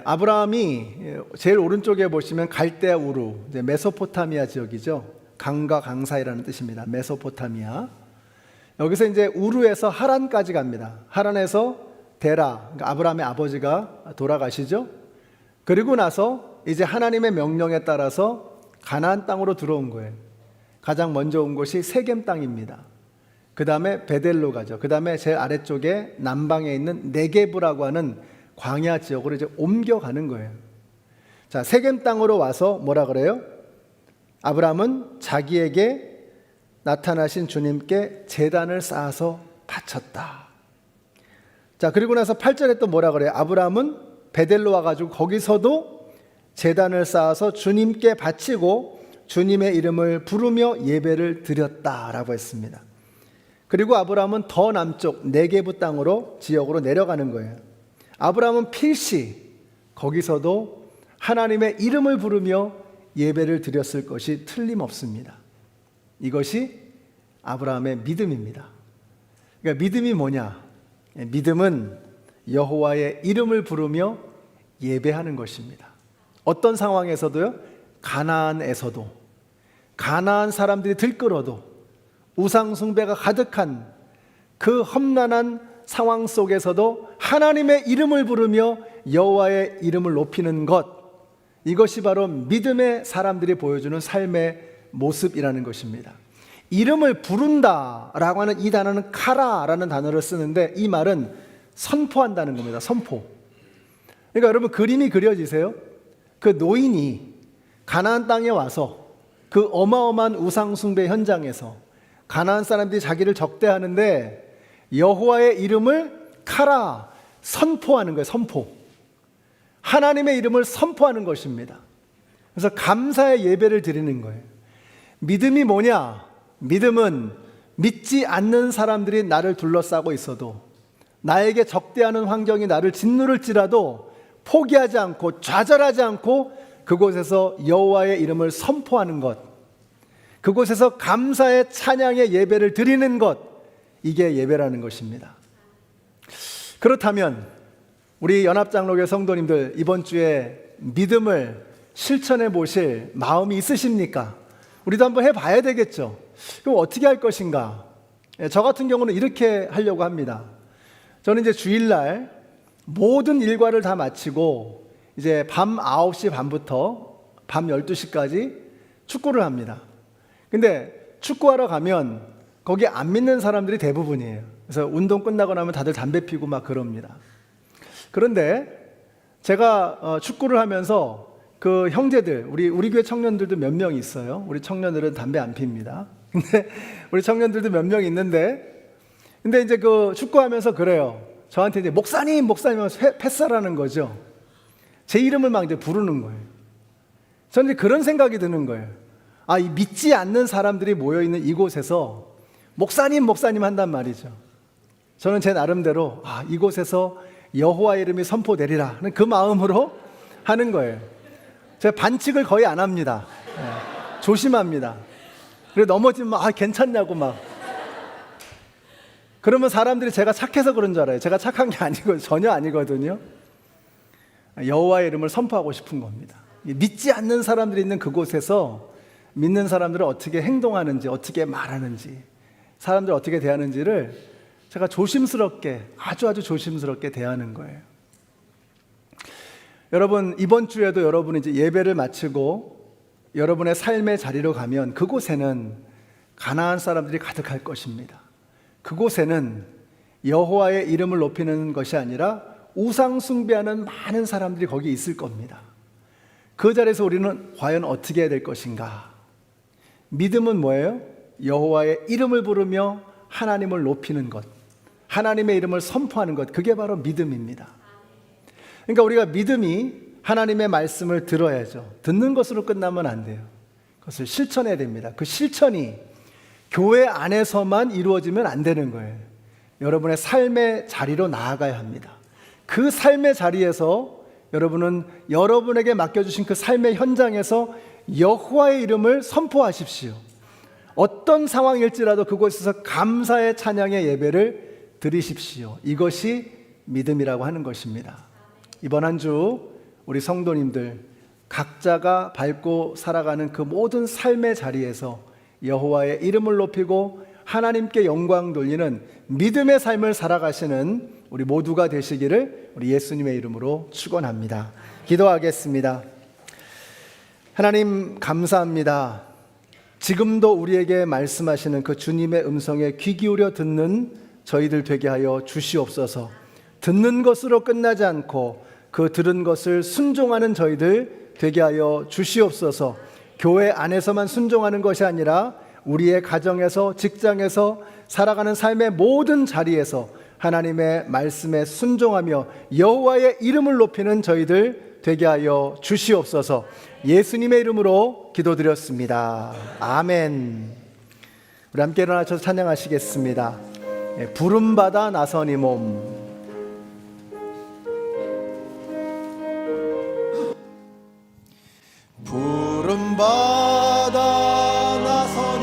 아브라함이 제일 오른쪽에 보시면 갈대아 우루, 이제 메소포타미아 지역이죠. 강과 강 사이라는 뜻입니다. 메소포타미아. 여기서 이제 우루에서 하란까지 갑니다. 하란에서 데라, 그러니까 아브라함의 아버지가 돌아가시죠. 그리고 나서 이제 하나님의 명령에 따라서 가나안 땅으로 들어온 거예요. 가장 먼저 온 곳이 세겜 땅입니다. 그 다음에 베델로 가죠. 그 다음에 제일 아래쪽에 남방에 있는 네게브라고 하는 광야 지역으로 이제 옮겨가는 거예요. 자, 세겜 땅으로 와서 뭐라 그래요? 아브라함은 자기에게 나타나신 주님께 제단을 쌓아서 바쳤다. 자, 그리고 나서 8절에 또 뭐라 그래요? 아브라함은 베델로 와가지고 거기서도 제단을 쌓아서 주님께 바치고 주님의 이름을 부르며 예배를 드렸다라고 했습니다. 그리고 아브라함은 더 남쪽 네게브 땅으로 지역으로 내려가는 거예요. 아브라함은 필시 거기서도 하나님의 이름을 부르며 예배를 드렸을 것이 틀림없습니다. 이것이 아브라함의 믿음입니다. 그러니까 믿음이 뭐냐? 믿음은 여호와의 이름을 부르며 예배하는 것입니다. 어떤 상황에서도요, 가나안에서도, 가나안 사람들이 들끓어도, 우상 숭배가 가득한 그 험난한 상황 속에서도 하나님의 이름을 부르며 여호와의 이름을 높이는 것, 이것이 바로 믿음의 사람들이 보여주는 삶의 모습이라는 것입니다. 이름을 부른다라고 하는 이 단어는 카라라는 단어를 쓰는데 이 말은 선포한다는 겁니다. 선포. 그러니까 여러분 그림이 그려지세요? 그 노인이 가나안 땅에 와서 그 어마어마한 우상 숭배 현장에서 가나안 사람들이 자기를 적대하는데 여호와의 이름을 카라, 선포하는 거예요. 선포. 하나님의 이름을 선포하는 것입니다. 그래서 감사의 예배를 드리는 거예요. 믿음이 뭐냐? 믿음은 믿지 않는 사람들이 나를 둘러싸고 있어도, 나에게 적대하는 환경이 나를 짓누를지라도 포기하지 않고 좌절하지 않고 그곳에서 여호와의 이름을 선포하는 것, 그곳에서 감사의 찬양의 예배를 드리는 것, 이게 예배라는 것입니다. 그렇다면 우리 연합장로교 성도님들 이번 주에 믿음을 실천해 보실 마음이 있으십니까? 우리도 한번 해봐야 되겠죠. 그럼 어떻게 할 것인가? 저 같은 경우는 이렇게 하려고 합니다. 저는 이제 주일날 모든 일과를 다 마치고 이제 밤 9시 반부터 밤 12시까지 축구를 합니다. 근데 축구하러 가면 거기 안 믿는 사람들이 대부분이에요. 그래서 운동 끝나고 나면 다들 담배 피고 막 그럽니다. 그런데 제가 축구를 하면서 그 형제들, 우리 교회 청년들도 몇 명 있어요. 우리 청년들은 담배 안 핍니다. 근데 우리 청년들도 몇 명 있는데, 근데 이제 그 축구하면서 그래요. 저한테 이제 목사님 하면서 패스하라는 거죠. 제 이름을 막 이제 부르는 거예요. 저는 이제 그런 생각이 드는 거예요. 아, 이 믿지 않는 사람들이 모여 있는 이곳에서 목사님 한단 말이죠. 저는 제 나름대로 이곳에서 여호와의 이름이 선포되리라 하는 그 마음으로 하는 거예요. 제가 반칙을 거의 안 합니다. 네, 조심합니다. 그래 넘어지면 괜찮냐고 막. 그러면 사람들이 제가 착해서 그런 줄 알아요. 제가 착한 게 아니고 전혀 아니거든요. 여호와의 이름을 선포하고 싶은 겁니다. 믿지 않는 사람들이 있는 그곳에서 믿는 사람들은 어떻게 행동하는지, 어떻게 말하는지, 사람들 어떻게 대하는지를 제가 조심스럽게, 아주 조심스럽게 대하는 거예요. 여러분, 이번 주에도 여러분이 이제 예배를 마치고 여러분의 삶의 자리로 가면 그곳에는 가나안 사람들이 가득할 것입니다. 그곳에는 여호와의 이름을 높이는 것이 아니라 우상 숭배하는 많은 사람들이 거기 있을 겁니다. 그 자리에서 우리는 과연 어떻게 해야 될 것인가? 믿음은 뭐예요? 여호와의 이름을 부르며 하나님을 높이는 것, 하나님의 이름을 선포하는 것, 그게 바로 믿음입니다. 그러니까 우리가 믿음이 하나님의 말씀을 들어야죠. 듣는 것으로 끝나면 안 돼요. 그것을 실천해야 됩니다. 그 실천이 교회 안에서만 이루어지면 안 되는 거예요. 여러분의 삶의 자리로 나아가야 합니다. 그 삶의 자리에서 여러분은 여러분에게 맡겨주신 그 삶의 현장에서 여호와의 이름을 선포하십시오. 어떤 상황일지라도 그곳에서 감사의 찬양의 예배를 드리십시오. 이것이 믿음이라고 하는 것입니다. 이번 한 주 우리 성도님들 각자가 밟고 살아가는 그 모든 삶의 자리에서 여호와의 이름을 높이고 하나님께 영광 돌리는 믿음의 삶을 살아가시는 우리 모두가 되시기를 우리 예수님의 이름으로 축원합니다. 기도하겠습니다. 하나님 감사합니다. 지금도 우리에게 말씀하시는 그 주님의 음성에 귀 기울여 듣는 저희들 되게 하여 주시옵소서. 듣는 것으로 끝나지 않고 그 들은 것을 순종하는 저희들 되게 하여 주시옵소서. 교회 안에서만 순종하는 것이 아니라 우리의 가정에서, 직장에서, 살아가는 삶의 모든 자리에서 하나님의 말씀에 순종하며 여호와의 이름을 높이는 저희들 되게 하여 주시옵소서. 예수님의 이름으로 기도드렸습니다. 아멘. 우리 함께 일어나셔서 찬양하시겠습니다. 부름받아 나선 이 몸. 부름받아 나선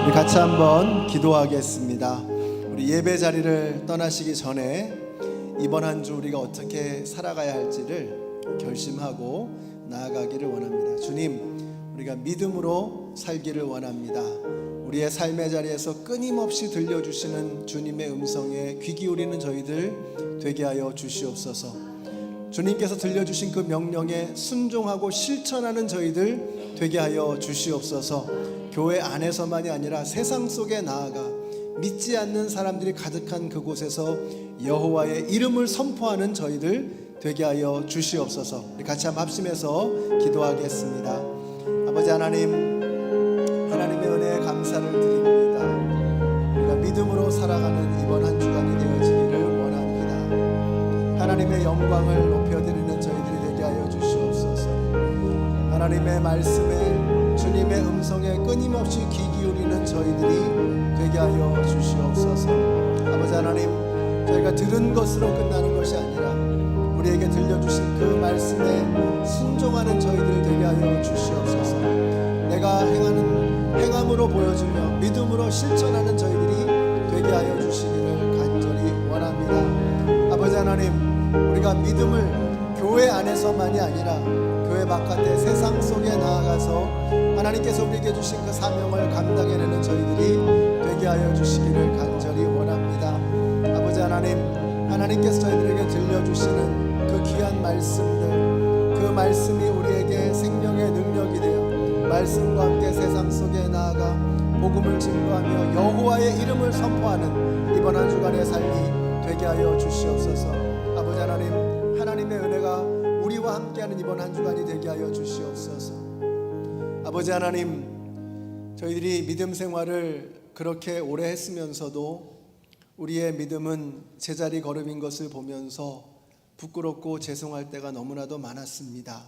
이 같이 한번 기도하겠습니다. 우리 예배 자리를 떠나시기 전에 이번 한 주 우리가 어떻게 살아가야 할지를 결심하고 나아가기를 원합니다. 주님, 우리가 믿음으로 살기를 원합니다. 우리의 삶의 자리에서 끊임없이 들려주시는 주님의 음성에 귀 기울이는 저희들 되게 하여 주시옵소서. 주님께서 들려주신 그 명령에 순종하고 실천하는 저희들 되게 하여 주시옵소서. 교회 안에서만이 아니라 세상 속에 나아가 믿지 않는 사람들이 가득한 그곳에서 여호와의 이름을 선포하는 저희들 되게 하여 주시옵소서. 우리 같이 한번 합심해서 기도하겠습니다. 아버지 하나님, 하나님의 은혜에 감사를 드립니다. 우리가 믿음으로 살아가는 이번 한 주간이 되어지기를 원합니다. 하나님의 영광을 높여드리는 저희들이 되게 하여 주시옵소서. 하나님의 말씀에, 주님의 음성에 끊임없이 귀 기울이는 저희들이 되게 하여 주시옵소서. 아버지 하나님, 저희가 들은 것으로 끝나는 것이 아니라 우리에게 들려주신 그 말씀에 순종하는 저희들 되게 하여 주시옵소서. 내가 행함으로 보여주며 믿음으로 실천하는 저희들이 되게 하여 주시기를 간절히 원합니다. 아버지 하나님, 우리가 믿음을 교회 안에서만이 아니라 교회 바깥의 세상 속에 나아가서 하나님께서 우리에게 주신 그 사명을 감당해내는 저희들이 되게 하여 주시기를 간절히 원합니다. 아버지 하나님, 하나님께서 저희들에게 들려주시는 그 귀한 말씀들, 그 말씀이 우리에게 생명의 능력이 되어 말씀과 함께 세상 속에 나아가 복음을 증거하며 여호와의 이름을 선포하는 이번 한 주간의 삶이 되게 하여 주시옵소서. 아버지 하나님, 하나님의 은혜가 우리와 함께하는 이번 한 주간이 되게 하여 주시옵소서. 아버지 하나님, 저희들이 믿음 생활을 그렇게 오래 했으면서도 우리의 믿음은 제자리 걸음인 것을 보면서 부끄럽고 죄송할 때가 너무나도 많았습니다.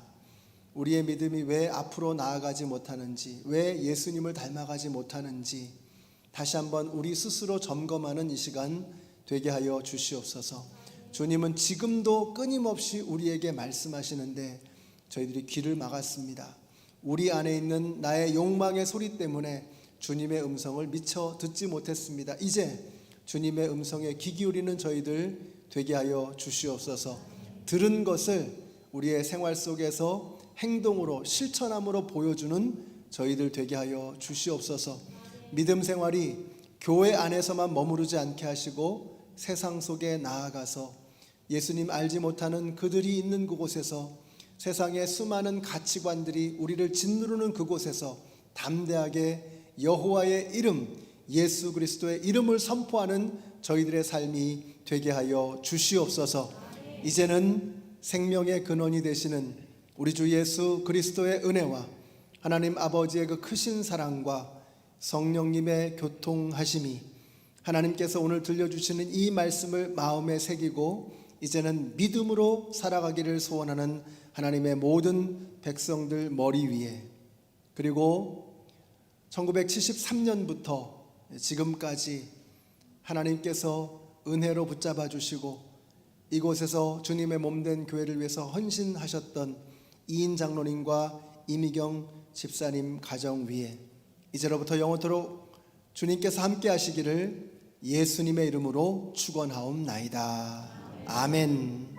우리의 믿음이 왜 앞으로 나아가지 못하는지, 왜 예수님을 닮아가지 못하는지 다시 한번 우리 스스로 점검하는 이 시간 되게 하여 주시옵소서. 주님은 지금도 끊임없이 우리에게 말씀하시는데 저희들이 귀를 막았습니다. 우리 안에 있는 나의 욕망의 소리 때문에 주님의 음성을 미처 듣지 못했습니다. 이제 주님의 음성에 귀 기울이는 저희들 되게 하여 주시옵소서. 들은 것을 우리의 생활 속에서 행동으로 실천함으로 보여주는 저희들 되게 하여 주시옵소서. 믿음 생활이 교회 안에서만 머무르지 않게 하시고 세상 속에 나아가서 예수님 알지 못하는 그들이 있는 그곳에서 세상의 수많은 가치관들이 우리를 짓누르는 그곳에서 담대하게 여호와의 이름, 예수 그리스도의 이름을 선포하는 저희들의 삶이 되게 하여 주시옵소서. 이제는 생명의 근원이 되시는 우리 주 예수 그리스도의 은혜와 하나님 아버지의 그 크신 사랑과 성령님의 교통하심이 하나님께서 오늘 들려주시는 이 말씀을 마음에 새기고 이제는 믿음으로 살아가기를 소원하는 하나님의 모든 백성들 머리 위에, 그리고 1973년부터 지금까지 하나님께서 은혜로 붙잡아 주시고 이곳에서 주님의 몸된 교회를 위해서 헌신하셨던 이인 장로님과 이미경 집사님 가정 위에 이제로부터 영원토록 주님께서 함께 하시기를 예수님의 이름으로 축원하옵나이다. 아멘.